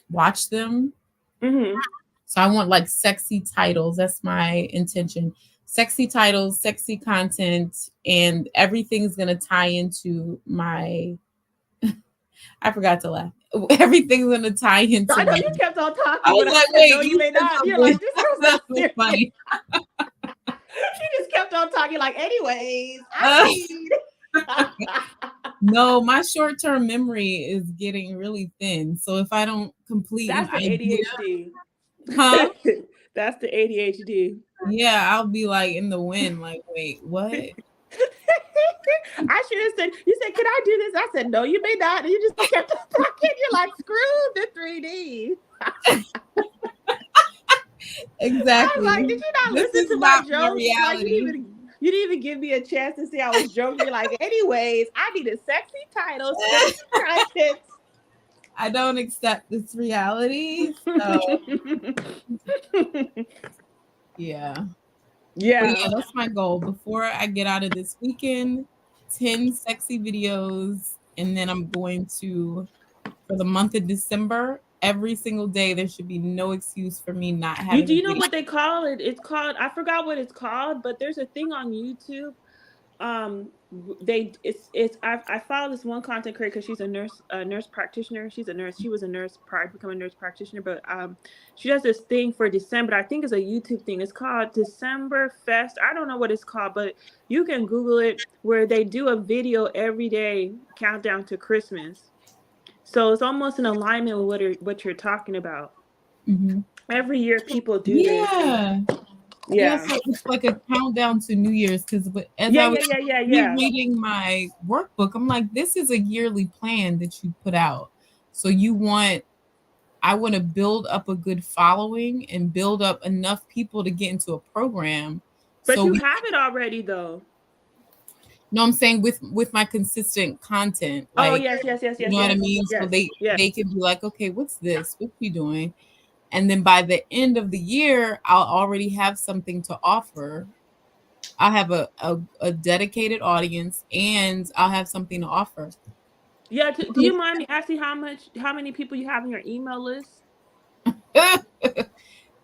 watch them. Mm-hmm. So I want like sexy titles. That's my intention. Sexy titles, sexy content, and everything's gonna tie into my. I forgot to laugh. Everything's gonna tie into I know my. you kept on I talking was when I like, said wait, no, you you may said not. You're something. like, this girl's That's not so serious. funny. She just kept on talking like, anyways, Uh, I need. no, my short-term memory is getting really thin. So if I don't complete an That's the idea, ADHD. huh? That's the ADHD. Yeah, I'll be like in the wind, like, wait, what? I should have said, you said, can I do this? I said, no, you may not. And you just kept on talking. You're like, screw the 3D. I was like, Exactly. did you not This listen is to my not my jokes? Like reality. you didn't even give me a chance to say I was joking. You're like, anyways, I need a sexy title, sexy content. I don't accept this reality. So yeah. But Yeah. yeah, that's my goal. Before I get out of this weekend, 10 sexy videos. And then I'm going to, for the month of December, every single day, there should be no excuse for me not You having do a you know video. what they call it? It's called, I forgot what it's called, but there's a thing on YouTube. They it's I follow this one content creator because she's a nurse practitioner. She's a nurse. She was a nurse prior to becoming a nurse practitioner, but she does this thing for December. I think it's a YouTube thing. It's called December Fest. I don't know what it's called, but you can Google it, where they do a video every day countdown to Christmas. So it's almost in alignment with what you're talking about. Mhm. Every year people do this. Yeah. Yeah, Yeah. so it's like a countdown to New Year's because as Yeah, I was yeah, yeah, yeah, yeah. rereading my workbook, I'm like, this is a yearly plan that you put out. So I want to build up a good following and build up enough people to get into a program. But So you we, have it already though. no, I'm saying with my consistent content, Oh like yes, yes, yes, you yes, know what I yes, mean. So yes, yes. they can be like, okay, what's this? What's she doing? And then by the end of the year, I'll already have something to offer. I'll have a dedicated audience and I'll have something to offer. Yeah. Do you mind me asking how many people you have in your email list?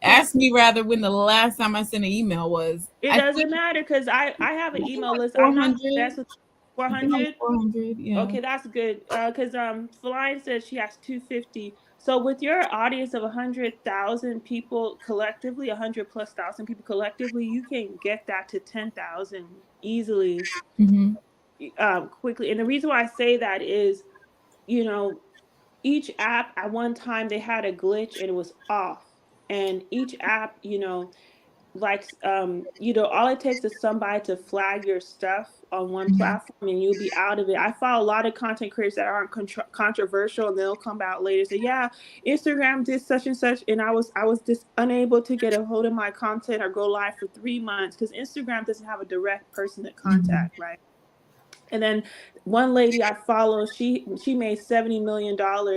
Ask me rather when the last time I sent an email was. It I think doesn't matter because I have an email like list. I'm not 400. that's I think like 400. 400. Yeah. Okay, that's good. Because Feline says she has 250. So with your audience of 100,000 people collectively, 100 plus thousand people collectively, you can get that to 10,000 easily, Mm-hmm. quickly. And the reason why I say that is, you know, each app at one time they had a glitch and it was off. And each app, like all it takes is somebody to flag your stuff on one Mm-hmm. platform and you'll be out of it. I follow a lot of content creators that aren't controversial, and they'll come out later and say, yeah, Instagram did such and such, and I was just unable to get a hold of my content or go live for 3 months because Instagram doesn't have a direct person to Mm-hmm. contact, right? And then one lady I follow, she made $70 million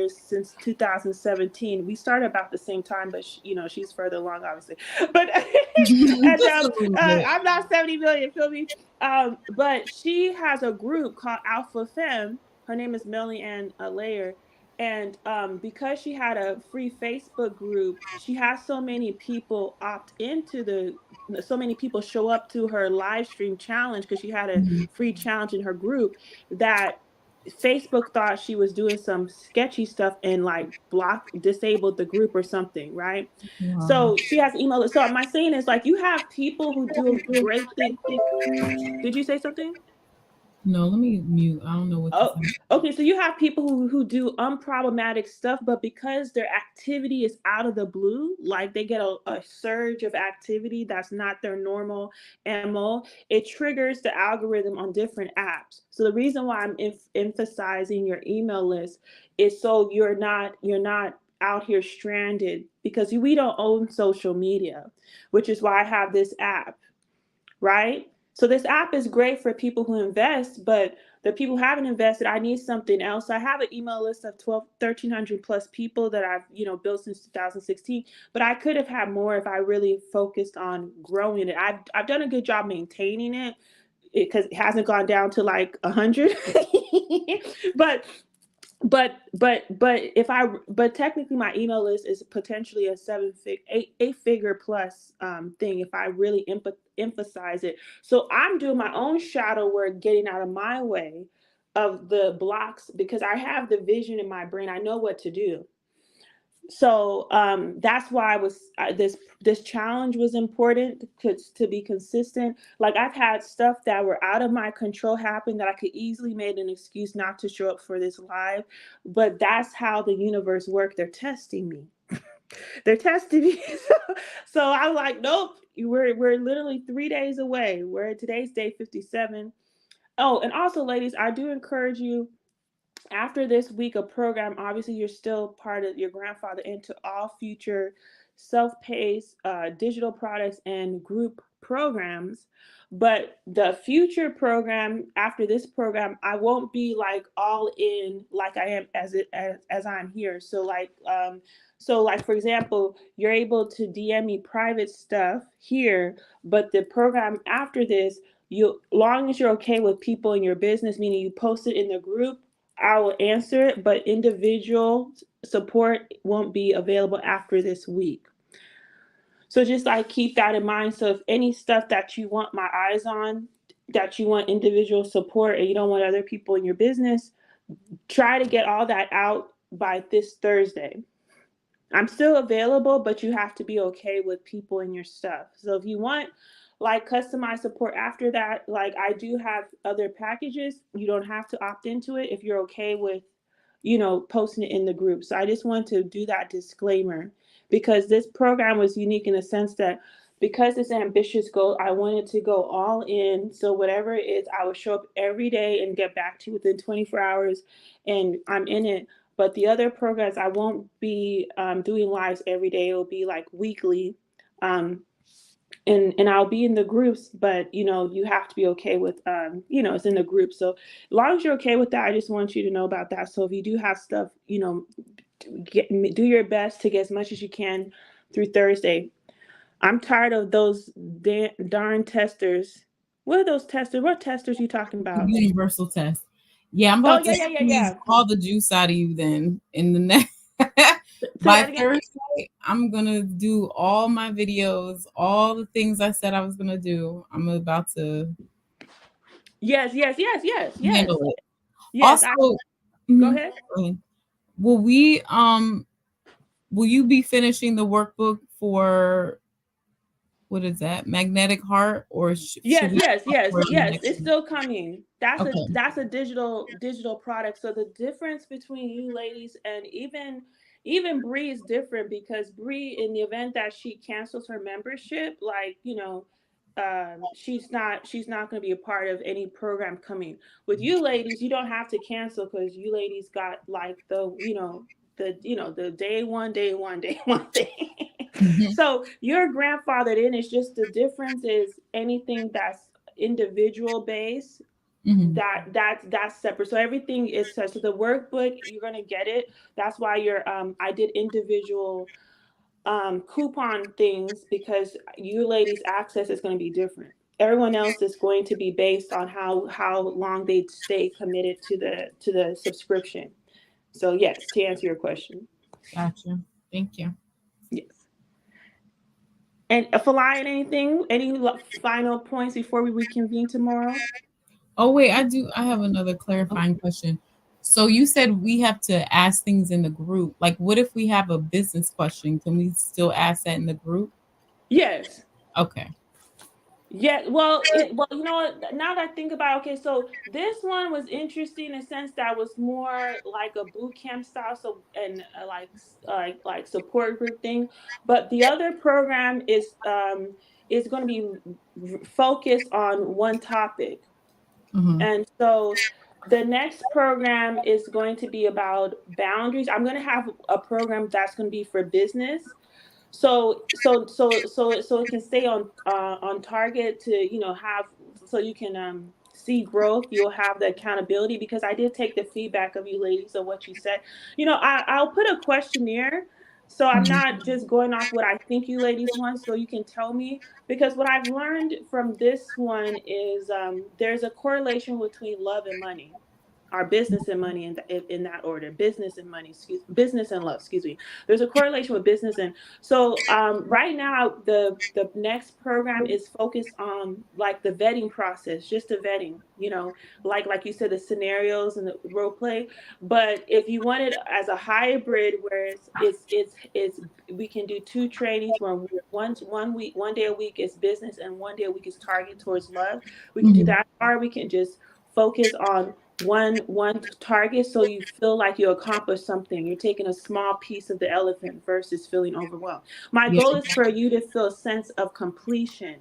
since 2017. We started about the same time, but she's further along, obviously. But and Just a little bit. I'm not 70 million, feel me? But she has a group called Alpha Femme. Her name is Melanie Ann Layer. And because she had a free Facebook group, she has so many people opt into so many people show up to her live stream challenge because she had a Mhm. free challenge in her group, that Facebook thought she was doing some sketchy stuff and like disabled the group or something, right? Wow. So she has email. So my saying is, like, you have people who do a great thing. Did you say something? No, let me mute. I don't know what to Oh, say. okay. So you have people who do unproblematic stuff, but because their activity is out of the blue, like they get a surge of activity that's not their normal MO, it triggers the algorithm on different apps. So the reason why I'm emphasizing your email list is so you're not out here stranded because we don't own social media, which is why I have this app, right? So this app is great for people who invest, but the people who haven't invested, I need something else. I have an email list of 1,300 plus people that I've, built since 2016, but I could have had more if I really focused on growing it. I've done a good job maintaining it because it hasn't gone down to like 100. but but technically my email list is potentially a eight figure plus thing if I really emphasize it. So I'm doing my own shadow work, getting out of my way of the blocks because I have the vision in my brain. I know what to do. So that's why this challenge was important to be consistent. Like I've had stuff that were out of my control happen that I could easily made an excuse not to show up for this live, but that's how the universe works. They're testing me. They're testing me. So I'm like, nope. We're literally 3 days away. Today's day 57. Oh, and also, ladies, I do encourage you after this week of program, obviously you're still part of your grandfather into all future self-paced digital products and group programs. But the future program after this program, I won't be like all in like I am as I'm here. So like for example, you're able to DM me private stuff here, but the program after this, long as you're okay with people in your business, meaning you post it in the group, I will answer it, but individual support won't be available after this week. So just like keep that in mind. So if any stuff that you want my eyes on, that you want individual support and you don't want other people in your business, try to get all that out by this Thursday. I'm still available, but you have to be okay with people in your stuff. So if you want like customized support after that, like I do have other packages. You don't have to opt into it if you're okay with, posting it in the group. So I just want to do that disclaimer because this program was unique in the sense that because it's an ambitious goal, I wanted to go all in. So whatever it is, I would show up every day and get back to you within 24 hours and I'm in it. But the other programs, I won't be doing lives every day. It'll be like weekly. And I'll be in the groups, but you have to be okay with it's in the group. So as long as you're okay with that, I just want you to know about that. So if you do have stuff, do your best to get as much as you can through Thursday. I'm tired of those darn testers. What are those testers? What testers are you talking about? Universal test. Yeah, I'm Oh about to squeeze all the juice out of you then in the next by Thursday. I'm gonna do all my videos, all the things I said I was gonna do. I'm about to Yes. handle it. Yes. Also, Go ahead. Will you be finishing the workbook for what is that? Magnetic Heart or yes. It's still coming. That's okay. that's a digital product. So the difference between you ladies and even Bree is different because Bree, in the event that she cancels her membership, like she's not going to be a part of any program coming. With you ladies, you don't have to cancel because you ladies got like the day one thing. Mm-hmm. So you're grandfathered in. It's just the difference is anything that's individual based, Mm-hmm. that's separate. So everything is so the workbook, you're gonna get it. That's why I did individual coupon things because you ladies access is going to be different. Everyone else is going to be based on how long they stay committed to the subscription. So yes, to answer your question. Gotcha. Thank you. Yes. And Felian, any final points before we reconvene tomorrow? Oh wait, I have another clarifying question. So you said we have to ask things in the group. Like what if we have a business question? Can we still ask that in the group? Yes. Okay. Yeah, well, you know what? Now that I think about it, okay, so this one was interesting in a sense that was more like a boot camp style, so and like support group thing. But the other program is going to be focused on one topic, Mm-hmm. and so The next program is going to be about boundaries. I'm going to have a program that's going to be for business. So it can stay on target to, have, so you can see growth. You'll have the accountability, because I did take the feedback of you ladies of what you said. I'll put a questionnaire, so I'm Mhm. not just going off what I think you ladies want, so you can tell me, because what I've learned from this one is there's a correlation between love and money, or business and money, in that order. Business and money, business and love, excuse me. There's a correlation with business. And so right now, the next program is focused on like the vetting process, just the vetting, like you said, the scenarios and the role play. But if you want it as a hybrid, where it's we can do two trainings, where one day a week is business and one day a week is target towards love. We can do Mhm. that, or we can just focus on one target, so you feel like you accomplished something. You're taking a small piece of the elephant versus feeling overwhelmed. My Yeah. goal is for you to feel a sense of completion.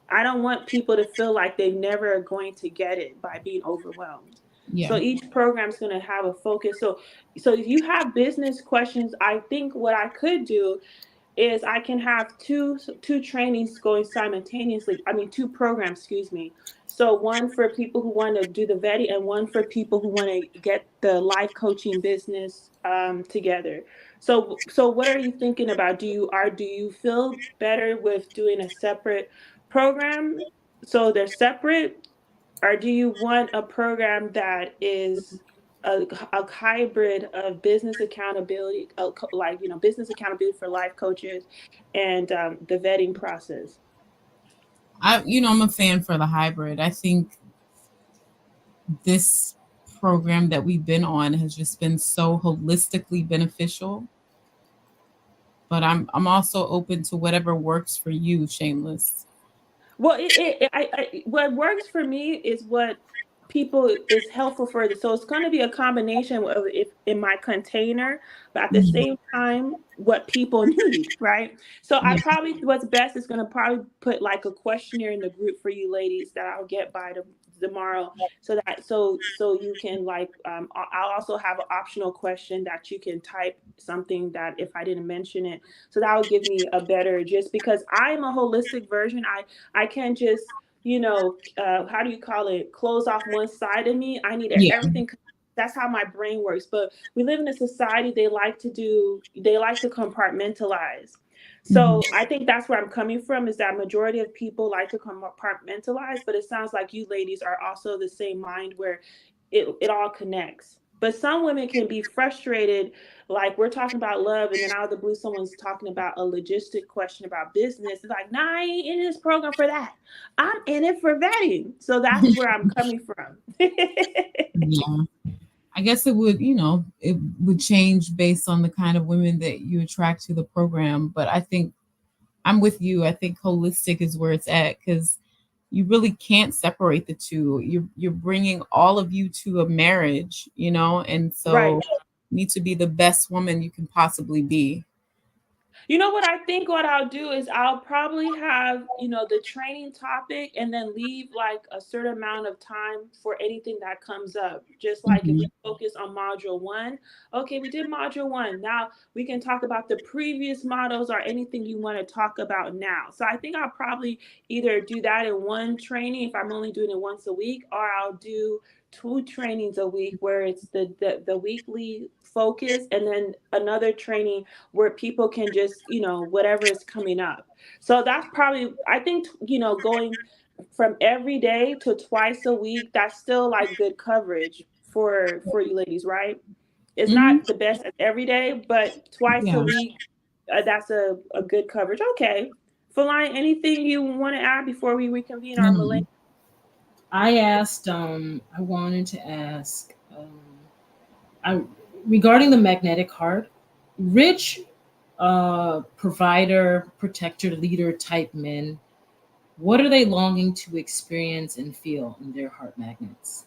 I don't want people to feel like they never are going to get it by being overwhelmed. Yeah. So each program is going to have a focus. So if you have business questions, I think what I could do is I can have two trainings going simultaneously. I mean, two programs, excuse me. So one for people who want to do the vetting, and one for people who want to get the life coaching business together. So what are you thinking about? Do you feel better with doing a separate program, so they're separate, or do you want a program that is a hybrid of business accountability, like, business accountability for life coaches, and the vetting process? I'm a fan for the hybrid. I think this program that we've been on has just been so holistically beneficial. But I'm also open to whatever works for you, Shameless. Well, what works for me is what people is helpful for this. So it's going to be a combination of, if in my container, but at the Mhm. same time, what people need, right? So I Yeah. probably, what's best is going to probably put like a questionnaire in the group for you ladies that I'll get by tomorrow, so you can, like, I'll also have an optional question that you can type something that if I didn't mention it, so that will give me a better, just because I'm a holistic version. I can't just, how do you call it, close off one side of me. I need Yeah. everything. That's how my brain works. But we live in a society, they like to compartmentalize. Mhm. So I think that's where I'm coming from, is that majority of people like to compartmentalize, but it sounds like you ladies are also the same mind, where it all connects. But some women can be frustrated, like we're talking about love, and then out of the blue, someone's talking about a logistic question about business. It's like, nah, I ain't in this program for that. I'm in it for vetting. So that's where I'm coming from. Yeah. I guess it would change based on the kind of women that you attract to the program. But I think I'm with you. I think holistic is where it's at, because you really can't separate the two. You're bringing all of you to a marriage, and so Right. you need to be the best woman you can possibly be. You know what I think what I'll do is I'll probably have, the training topic, and then leave like a certain amount of time for anything that comes up. Just like if Mhm. we focus on module one, okay, we did module one. Now we can talk about the previous models, or anything you want to talk about now. So I think I'll probably either do that in one training if I'm only doing it once a week, or I'll do two trainings a week, where it's the weekly focus, and then another training where people can just, whatever is coming up. So that's probably, I think, going from every day to twice a week, that's still like good coverage for you ladies, right? It's Mhm. not the best at every day, but twice a Yeah. week, that's a good coverage. Okay. Feline, anything you want to add before we reconvene our millennial? No. I wanted to ask, I, regarding the magnetic heart, rich provider, protector, leader type men, what are they longing to experience and feel in their heart magnets?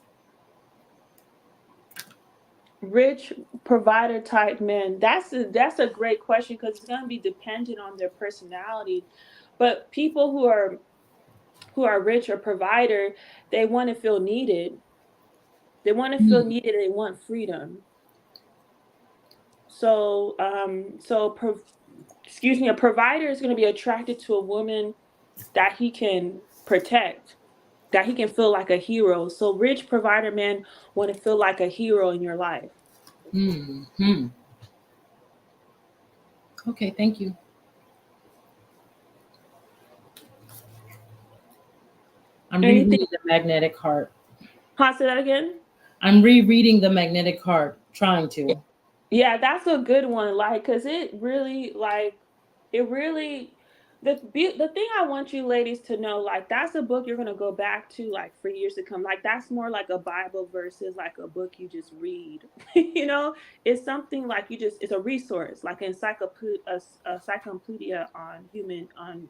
Rich provider type men. That's a great question, because it's going to be dependent on their personality. But people who are rich or provider, they want to feel needed. They want to feel needed. They want freedom. So, a provider is going to be attracted to a woman that he can protect, that he can feel like a hero. So rich provider men want to feel like a hero in your life. Mm-hmm. Okay, thank you. I'm Anything? rereading the magnetic heart. Say that again. I'm rereading the magnetic heart, trying to. Yeah, that's a good one. Like, cause it really, the thing I want you ladies to know, like, that's a book you're gonna go back to, like, for years to come. Like, that's more like a Bible versus like a book you just read. You know, it's something like it's a resource, like a encyclopedia on on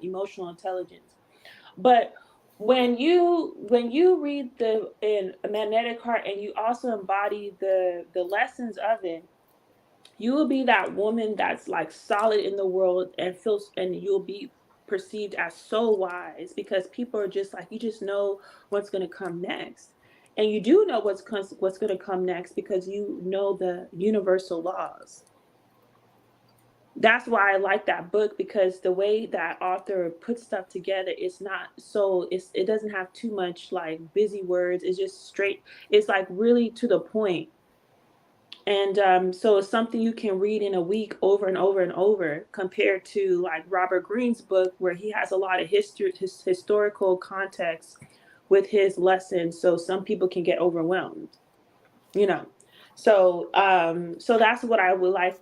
emotional intelligence. But when you read the in a magnetic heart and you also embody the lessons of it, you will be that woman that's like solid in the world and feels, and you'll be perceived as so wise because people are just like, you just know what's going to come next. And you do know what's going to come next because you know the universal laws. That's why I like that book, because the way that author puts stuff together, it doesn't have too much like busy words. It's just straight. It's like really to the point. And so it's something you can read in a week over and over and over, compared to like Robert Greene's book, where he has a lot of historical context with his lessons. So some people can get overwhelmed, you know. So that's what I would like.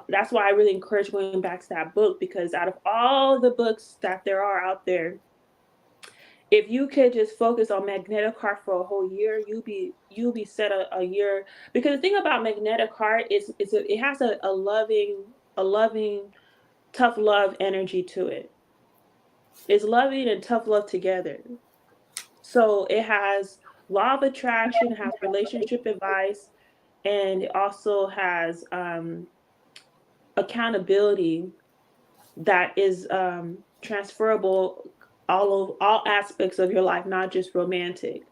That's why I really encourage going back to that book, because out of all the books that there are out there, if you could just focus on magnetic heart for a whole year, you'll be set a year. Because the thing about magnetic heart is it has a loving tough love energy to it. It's loving and tough love together. So it has law of attraction, it has relationship advice, and it also has accountability that is transferable all aspects of your life, not just romantic.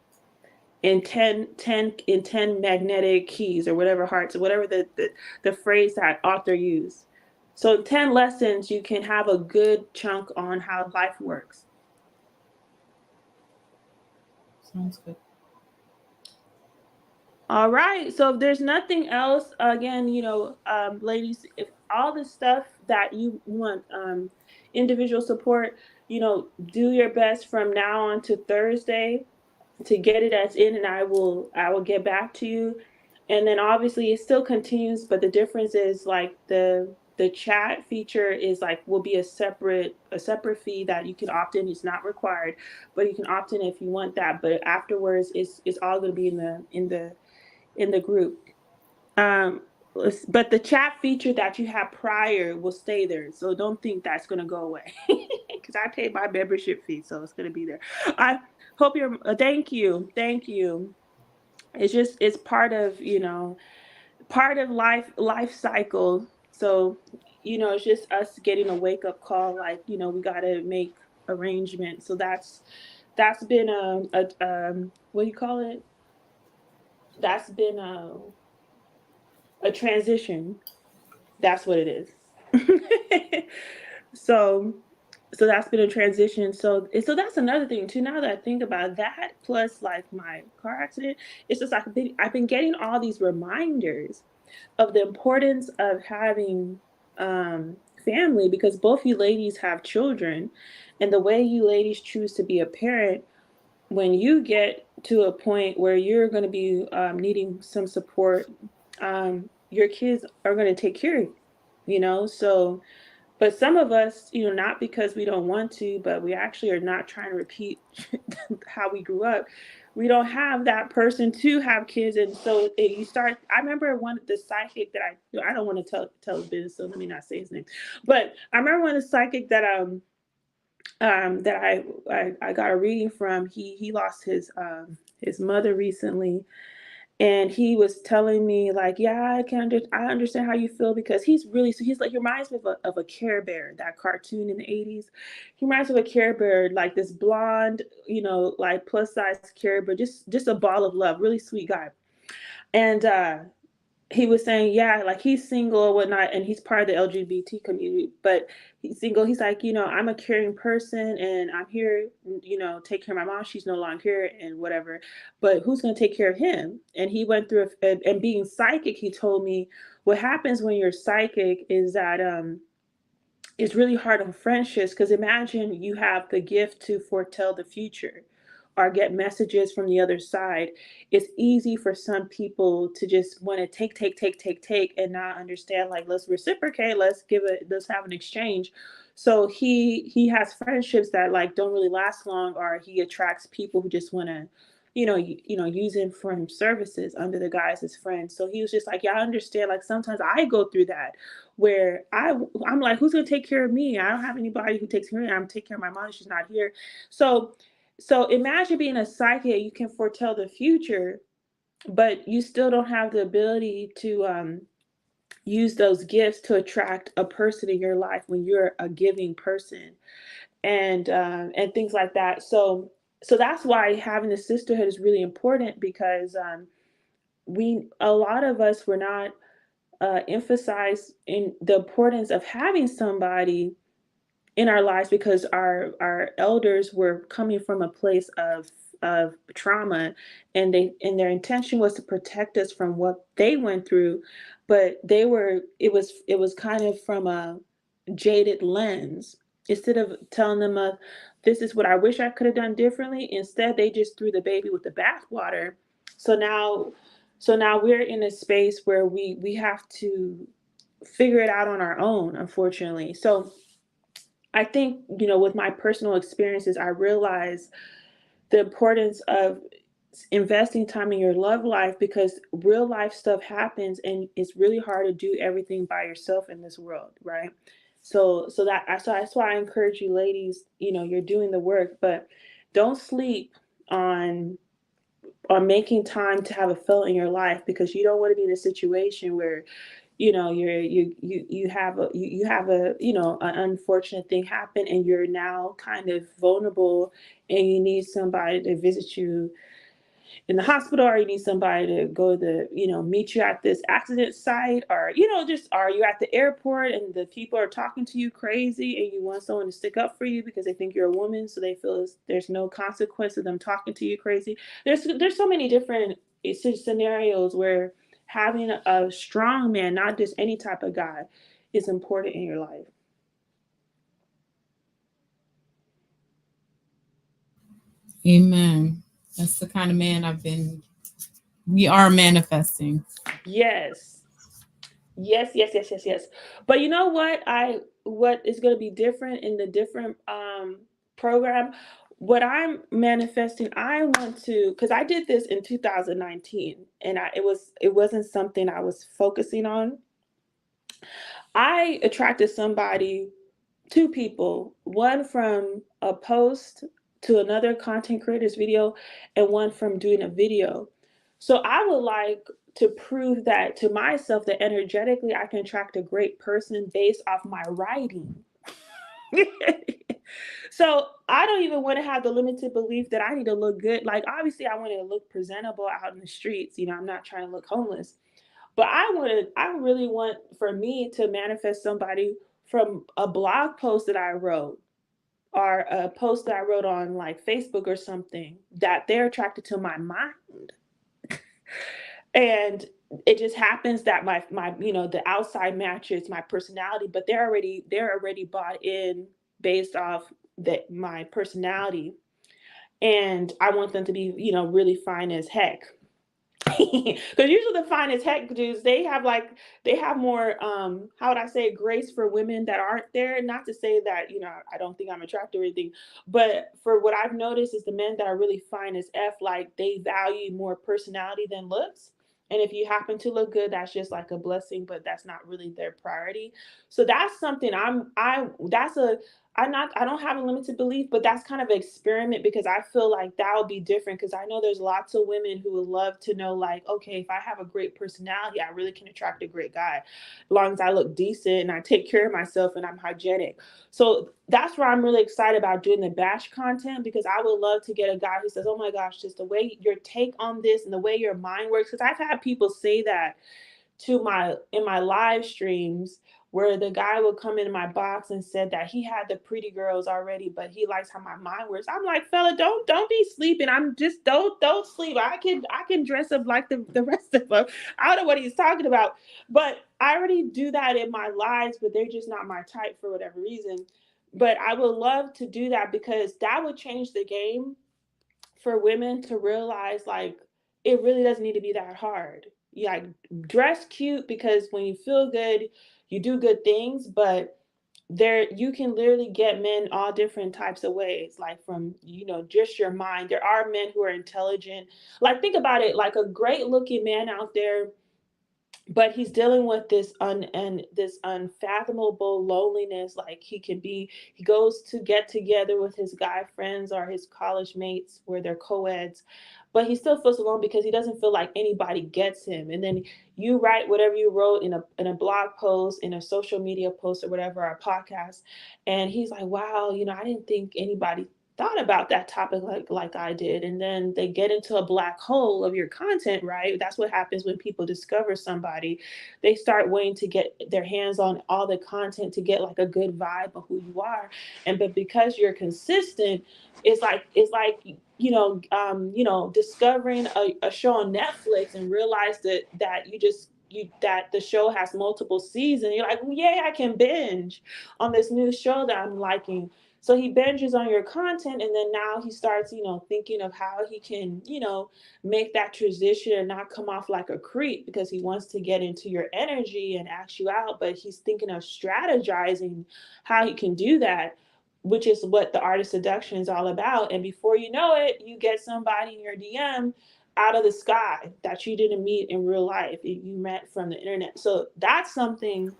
In 10 magnetic keys, or whatever hearts, or whatever the phrase that author used. So 10 lessons, you can have a good chunk on how life works. Sounds good. All right. So if there's nothing else, again, ladies, if all the stuff that you want, individual support, do your best from now on to Thursday to get it as in, and I will get back to you. And then obviously it still continues, but the difference is like the chat feature is like, will be a separate fee that you can opt in. It's not required, but you can opt in if you want that. But afterwards it's all going to be in the group. Um, but the chat feature that you have prior will stay there. So don't think that's going to go away, because I paid my membership fee. So it's going to be there. I hope you're, thank you. Thank you. It's part of life cycle. So, it's just us getting a wake up call. Like, we got to make arrangements. So that's been what do you call it? That's been a transition. That's what it is. so so that's been a transition. So that's another thing too. Now that I think about that, plus like my car accident, it's just like I've been getting all these reminders of the importance of having family, because both you ladies have children, and the way you ladies choose to be a parent, when you get to a point where you're going to be needing some support, your kids are going to take care of you. So, but some of us, not because we don't want to, but we actually are not trying to repeat how we grew up. We don't have that person to have kids, and so you start. I remember the psychic that I don't want to tell his business, so let me not say his name. But I remember the psychic that that I got a reading from. He lost his mother recently, And he was telling me like, yeah, I understand how you feel, because he's really, so he's like, he reminds me of a Care Bear, that cartoon in the 80s. He reminds me of a Care Bear, like this blonde, like plus size Care Bear, just a ball of love, really sweet guy. And he was saying, yeah, like he's single or whatnot, and he's part of the LGBT community, but he's single. He's like, I'm a caring person, and I'm here, take care of my mom. She's no longer here, and whatever. But who's going to take care of him? And he went through, and being psychic, he told me what happens when you're psychic is that it's really hard on friendships, because imagine you have the gift to foretell the future or get messages from the other side. It's easy for some people to just want to take and not understand, like, let's reciprocate, let's have an exchange. So he has friendships that like don't really last long, or he attracts people who just want to use him for him services under the guise as friends. So he was just like, yeah, I understand. Like sometimes I go through that where I'm like, who's gonna take care of me? I don't have anybody who takes care of me. I'm taking care of my mom. She's not here. So imagine being a psychic. You can foretell the future, but you still don't have the ability to use those gifts to attract a person in your life when you're a giving person, and things like that. So that's why having the sisterhood is really important, because a lot of us were not emphasized in the importance of having somebody in our lives, because our elders were coming from a place of trauma, and their intention was to protect us from what they went through, but it was kind of from a jaded lens. Instead of telling them, this is what I wish I could have done differently, instead they just threw the baby with the bathwater. So now so now we're in a space where we have to figure it out on our own, unfortunately. So I think, with my personal experiences, I realize the importance of investing time in your love life, because real life stuff happens, and it's really hard to do everything by yourself in this world, right? So that's why I encourage you ladies, you're doing the work, but don't sleep on making time to have a fill in your life, because you don't want to be in a situation where you have a an unfortunate thing happen, and you're now kind of vulnerable, and you need somebody to visit you in the hospital, or you need somebody to go to meet you at this accident site, or just are you at the airport and the people are talking to you crazy, and you want someone to stick up for you because they think you're a woman, so they feel there's no consequence of them talking to you crazy. There's so many different scenarios where having a strong man, not just any type of guy, is important in your life. Amen. That's the kind of man we are manifesting. Yes. Yes, yes, yes, yes, yes. But you know what is going to be different in the different program? What I'm manifesting, I want to, because I did this in 2019, and it wasn't something I was focusing on. I attracted somebody, two people, one from a post to another content creator's video, and one from doing a video. So I would like to prove that to myself, that energetically I can attract a great person based off my writing. So I don't even want to have the limited belief that I need to look good. Like obviously I want to look presentable out in the streets. I'm not trying to look homeless. But I really want for me to manifest somebody from a blog post that I wrote, or a post that I wrote on like Facebook or something, that they're attracted to my mind. And it just happens that my the outside matches my personality, but they're already bought in based off my personality. And I want them to be, really fine as heck. Because usually the finest heck dudes, they have more how would I say, grace for women that aren't there. Not to say that I don't think I'm attractive or anything, but for what I've noticed is the men that are really fine as f, like they value more personality than looks. And if you happen to look good, that's just like a blessing, but that's not really their priority. So that's something that's I don't have a limited belief, but that's kind of an experiment because I feel like that would be different because I know there's lots of women who would love to know, like, okay, if I have a great personality, I really can attract a great guy as long as I look decent and I take care of myself and I'm hygienic. So that's why I'm really excited about doing the bash content, because I would love to get a guy who says, oh my gosh, just the way your take on this and the way your mind works. Because I've had people say that to my in my live streams, where the guy would come in my box and said that he had the pretty girls already, but he likes how my mind works. I'm like, fella, don't be sleeping. I'm just don't sleep. I can dress up like the rest of them. I don't know what he's talking about, but I already do that in my lives, but they're just not my type for whatever reason. But I would love to do that because that would change the game for women to realize, like, it really doesn't need to be that hard. You like dress cute because when you feel good, you do good things, but there you can literally get men all different types of ways, like from, just your mind. There are men who are intelligent. Like, think about it, like a great looking man out there, but he's dealing with this unfathomable loneliness. Like, he goes to get together with his guy friends or his college mates where they're co-eds, but he still feels alone because he doesn't feel like anybody gets him. And then you write whatever you wrote in a blog post, in a social media post or whatever, or a podcast, and he's like, wow, I didn't think anybody thought about that topic like I did. And then they get into a black hole of your content, right? That's what happens when people discover somebody. They start wanting to get their hands on all the content to get like a good vibe of who you are. But because you're consistent, it's like discovering a show on Netflix and realize that the show has multiple seasons. You're like, well, yay, I can binge on this new show that I'm liking. So he binges on your content, and then now he starts, thinking of how he can, make that transition and not come off like a creep because he wants to get into your energy and ask you out. But he's thinking of strategizing how he can do that, which is what the art of seduction is all about. And before you know it, you get somebody in your DM out of the sky that you didn't meet in real life. You met from the internet. So that's something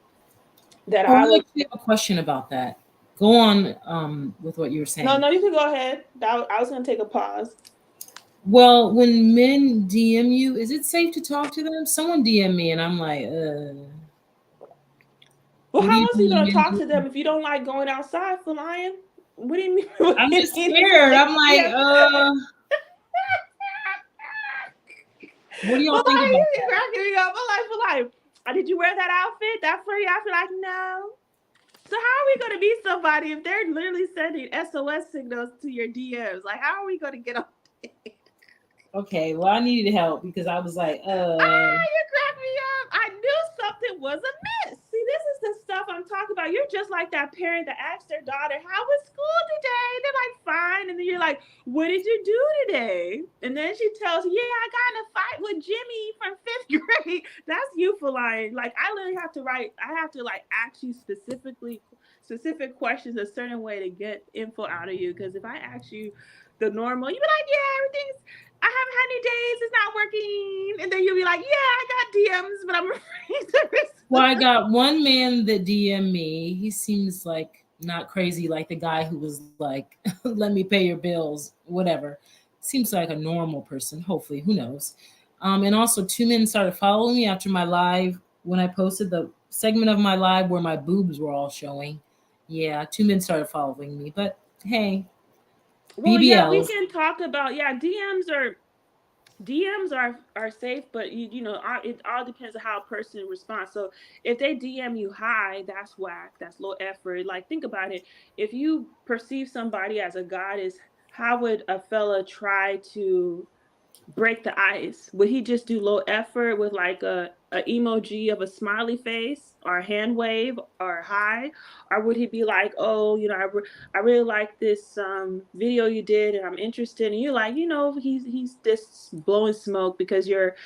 that Oh, I I would. actually have a question about that. Go on with what you were saying. No, you can go ahead. I was going to take a pause. Well, when men DM you, is it safe to talk to them? Someone DM me and I'm like, Well, what do how you else are do you when going to men talk to DM? them if you don't like going outside for lion? What do you mean? What I'm do you just mean scared. I'm like, yeah. what do y'all But think like, about you that? cracking me up. But like, did you wear that outfit? That flirty outfit? Like, no. So how are we going to meet somebody if they're literally sending SOS signals to your DMs? Like, how are we going to get on? Okay, well, I needed help because I was like, You cracked me up. I knew something was amiss. See, this is the stuff I'm talking about. You're just like that parent that asks their daughter, how was school today? They're like, fine. And then you're like, what did you do today? And then she tells you, yeah, I got in a fight with Jimmy from fifth grade. That's you for lying. Like, I literally have to like ask you specific questions a certain way to get info out of you. Because if I ask you the normal, you'd be like, yeah, everything's I haven't had any days. It's not working. And then you'll be like, yeah, I got DMs, but I'm afraid to well, I respond. got one man that DM me. He seems like not crazy like the guy who was like, let me pay your bills, whatever. Seems like a normal person, hopefully, who knows. And also, two men started following me after my live when I posted the segment of my live where my boobs were all showing. Yeah, two men started following me, but hey, Well, yeah, we BBLs. can talk about DMs are safe, but it all depends on how a person responds. So if they DM you hi, that's whack. That's low effort. Like, think about it. If you perceive somebody as a goddess, how would a fella try to break the ice? Would he just do low effort with like a emoji of a smiley face or a hand wave or hi? Or would he be like, oh, I really like this video you did and I'm interested? And you're like, he's just blowing smoke because your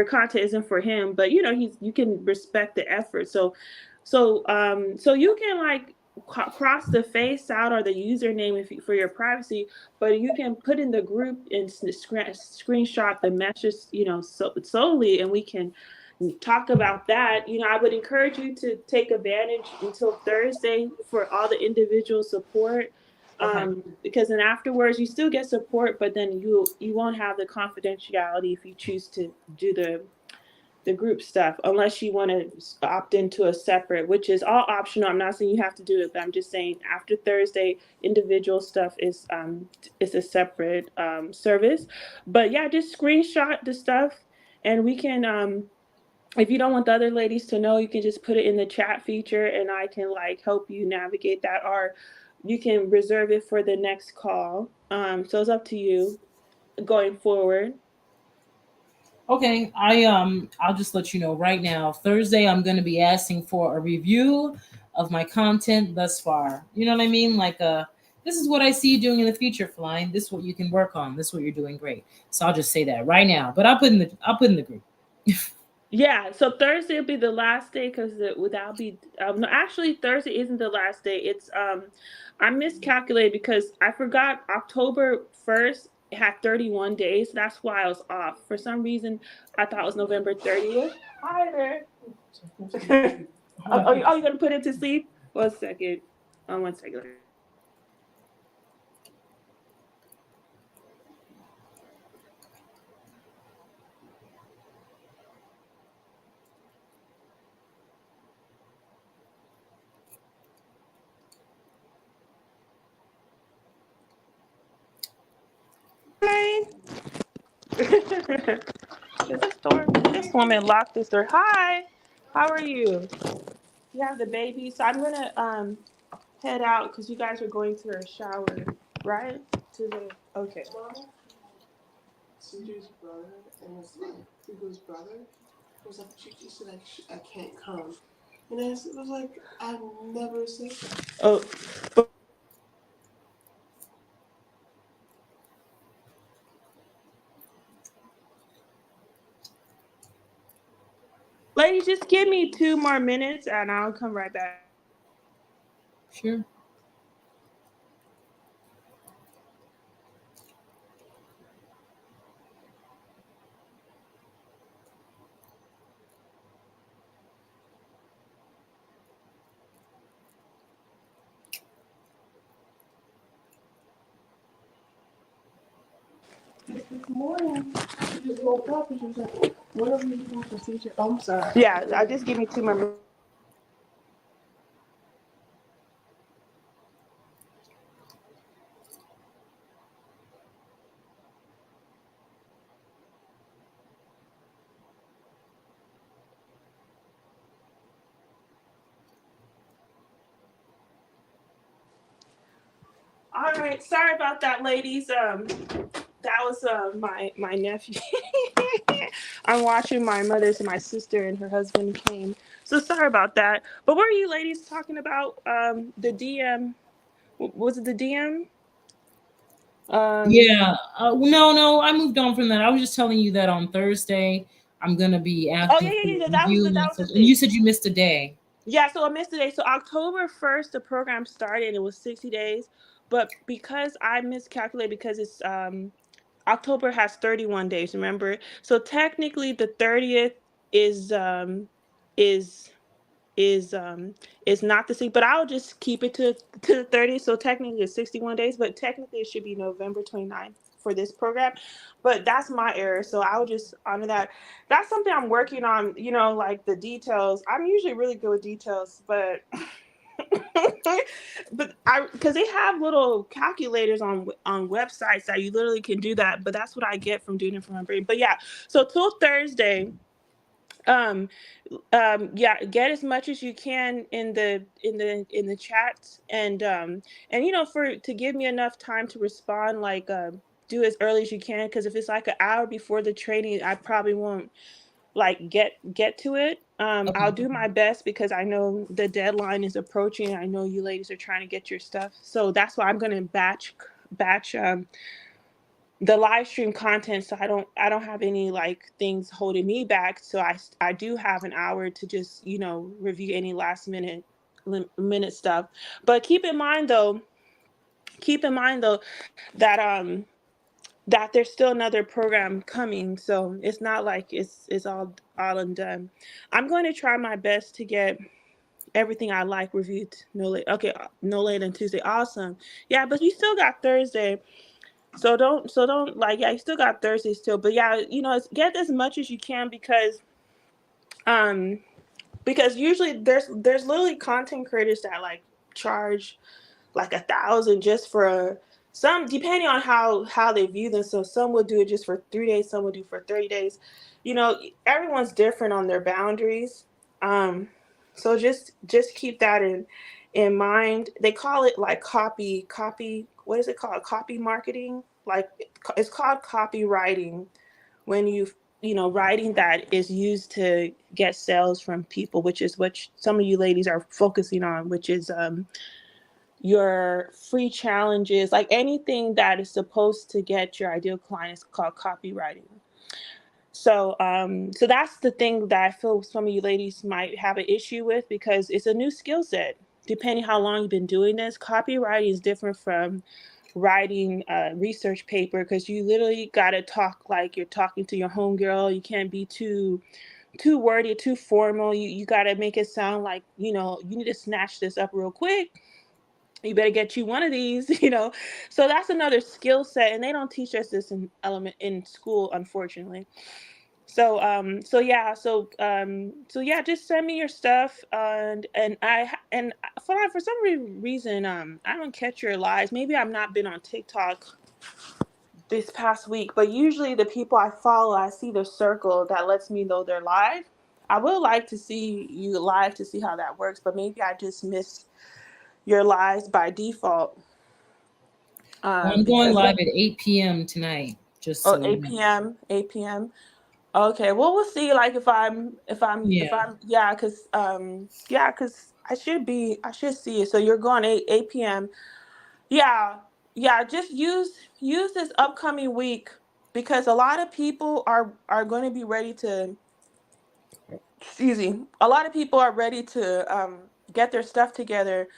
content isn't for him, but you can respect the effort. So you can like cross the face out or the username for your privacy, but you can put in the group and screenshot the message, solely, and we can talk about that. I would encourage you to take advantage until Thursday for all the individual support. Okay. Because then afterwards you still get support, but then you won't have the confidentiality if you choose to do the group stuff, unless you want to opt into a separate, which is all optional. I'm not saying you have to do it, but I'm just saying after Thursday, individual stuff is a separate service. But yeah, just screenshot the stuff, and we can if you don't want the other ladies to know, you can just put it in the chat feature, and I can like help you navigate that, or you can reserve it for the next call. So it's up to you going forward. Okay, I'll just let you know right now. Thursday I'm going to be asking for a review of my content thus far. You know what I mean? Like this is what I see you doing in the future, Flying. This is what you can work on. This is what you're doing great. So I'll just say that right now. But I'll put in the group. Yeah, so Thursday will be the last day because that'll be no, actually Thursday isn't the last day. It's I miscalculated because I forgot October 1st had 31 days. That's why I was off. For some reason, I thought it was November 30th. Hi there. Oh, you gonna put it to sleep? 1 second. 1 second. Hi. Is this door? This woman locked this door. Hi. How are you? You have the baby, so I'm gonna head out because you guys are going to a shower, right? To the okay. CJ's brother and it's like Hugo's brother was like she said like I can't come, and I was like I've never said that. Oh, ladies, just give me 2 more minutes and I'll come right back. Sure. This morning she just woke up and she was like, "What are we doing for CJ?" Oh, I'm sorry. Yeah, I just give me 2 more minutes. All right, sorry about that, ladies. That was my nephew. I'm watching my mother's and my sister and her husband came. So sorry about that. But what are you ladies talking about? The DM. Was it the DM? Yeah. No, I moved on from that. I was just telling you that on Thursday I'm gonna be Oh asking yeah, for yeah, yeah. a That was review the and that that was the stuff. And you thing. said you missed a day. Yeah, so I missed the day. So October 1st, the program started. It was 60 days, but because I miscalculated, because it's October has 31 days. Remember, so technically the 30th is is is um is not the 6th, but I'll just keep it to the 30th. So technically it's 61 days, but technically it should be November 29th for this program. But that's my error, so I'll just honor that. That's something I'm working on, like the details. I'm usually really good with details, but but I because they have little calculators on websites that you literally can do that, but that's what I get from doing it from my brain. But yeah, so till Thursday, um yeah, get as much as you can in the chats, and for to give me enough time to respond, like do as early as you can, because if it's like an hour before the training, I probably won't like get to it. I'll Okay. do my best because I know the deadline is approaching. I know you ladies are trying to get your stuff, so that's why I'm going to batch the live stream content, so I don't have any like things holding me back, so I do have an hour to just review any last minute stuff. But keep in mind though that that there's still another program coming. So it's not like it's all undone. I'm going to try my best to get everything I like reviewed no later than Tuesday. Awesome. Yeah, but you still got Thursday. So don't like, yeah, you still got Thursday still. But yeah, get as much as you can, um because usually there's literally content creators that like charge like 1,000 just for some, depending on how they view them. So some will do it just for 3 days, some will do for 30 days. Everyone's different on their boundaries. So just keep that in mind. They call it like copy, what is it called, copy marketing? Like, it's called copywriting when writing that is used to get sales from people, which is what some of you ladies are focusing on, which is your free challenges, like anything that is supposed to get your ideal client is called copywriting. So that's the thing that I feel some of you ladies might have an issue with, because it's a new skill set. Depending how long you've been doing this, copywriting is different from writing a research paper, because you literally got to talk like you're talking to your homegirl. You can't be too wordy, too formal. You got to make it sound like, you need to snatch this up real quick. You better get you one of these. So that's another skill set, and they don't teach us this in school, unfortunately. So just send me your stuff, and for some reason, I don't catch your lives. Maybe I've not been on TikTok this past week, but usually the people I follow, I see the circle that lets me know they're live. I would like to see you live to see how that works, but maybe I just missed your lives by default. I'm going live at 8 p.m. tonight, just so 8 you know. p.m. 8 p.m. Okay, well, we'll see. Like, Yeah. because I should see it. So you're going 8 p.m. Yeah, yeah. Just use this upcoming week, because a lot of people are going to be ready to. Excuse me. A lot of people are ready to get their stuff together.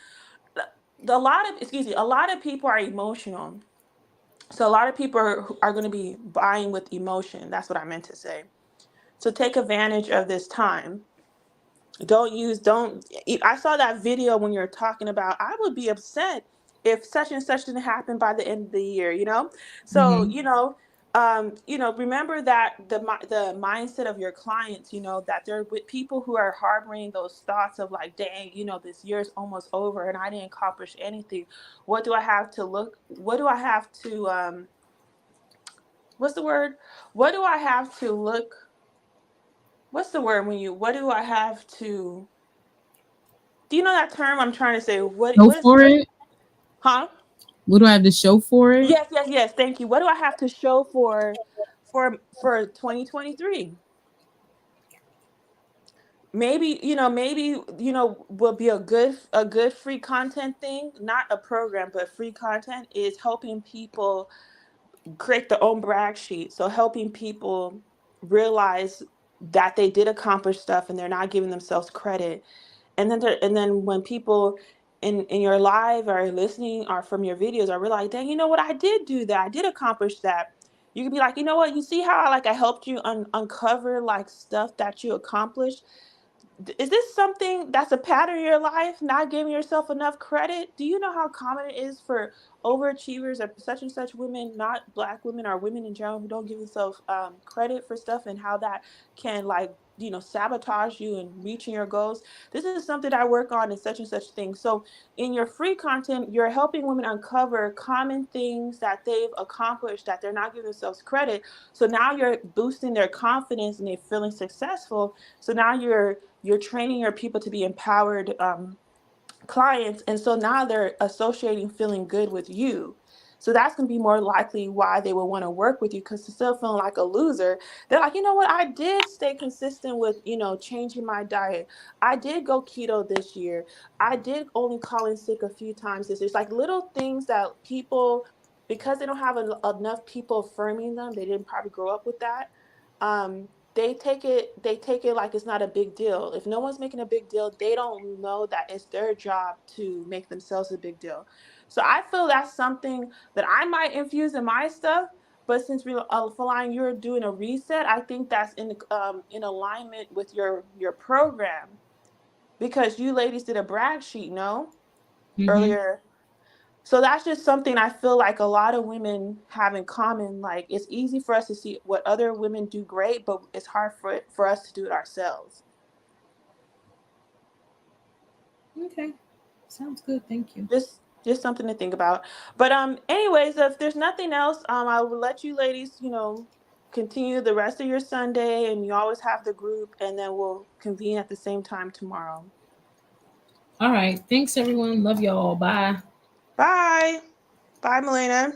A lot of people are emotional. So a lot of people are going to be buying with emotion. That's what I meant to say. So take advantage of this time. Don't I saw that video when you're talking about, I would be upset if such and such didn't happen by the end of the year. So Mm-hmm. remember that the mindset of your clients, that they're with people who are harboring those thoughts of like, dang, this year's almost over and I didn't accomplish anything. What do I have to what's the word? What do I have to look? What's the word what do I have to, do you know that term I'm trying to say? Show What is, for it. huh? What do I have to show for it? Yes, yes, yes. Thank you. What do I have to show for 2023? Maybe will be a good free content thing, not a program, but free content is helping people create their own brag sheet. So helping people realize that they did accomplish stuff and they're not giving themselves credit. And then when people in your live are listening or from your videos are realizing, dang, you know what, I did do that, I did accomplish that. You can be like, you know what, you see how I helped you uncover like stuff that you accomplished. Is this something that's a pattern in your life, not giving yourself enough credit? Do you know how common it is for overachievers or such and such women, not Black women or women in general, who don't give themselves credit for stuff, and how that can like sabotage you and reaching your goals? This is something I work on and such things. So in your free content, you're helping women uncover common things that they've accomplished that they're not giving themselves credit. So now you're boosting their confidence and they're feeling successful. So now you're training your people to be empowered clients, and so now they're associating feeling good with you. So that's going to be more likely why they will want to work with you, because instead of feeling like a loser, they're like, you know what, I did stay consistent with changing my diet. I did go keto this year. I did only call in sick a few times this year. It's like little things that people, because they don't have enough people affirming them, they didn't probably grow up with that. They take it like it's not a big deal. If no one's making a big deal, they don't know that it's their job to make themselves a big deal. So I feel that's something that I might infuse in my stuff, But since we Feline, you're doing a reset, I think that's in alignment with your program, because you ladies did a brag sheet, no, earlier. So that's just something I feel like a lot of women have in common. Like, it's easy for us to see what other women do great, but it's hard for us to do it ourselves. Okay, sounds good. Thank you. Just something to think about. But anyways, if there's nothing else, I will let you ladies, continue the rest of your Sunday, and you always have the group, and then we'll convene at the same time tomorrow. All right. Thanks, everyone. Love y'all. Bye. Bye. Bye, Milena.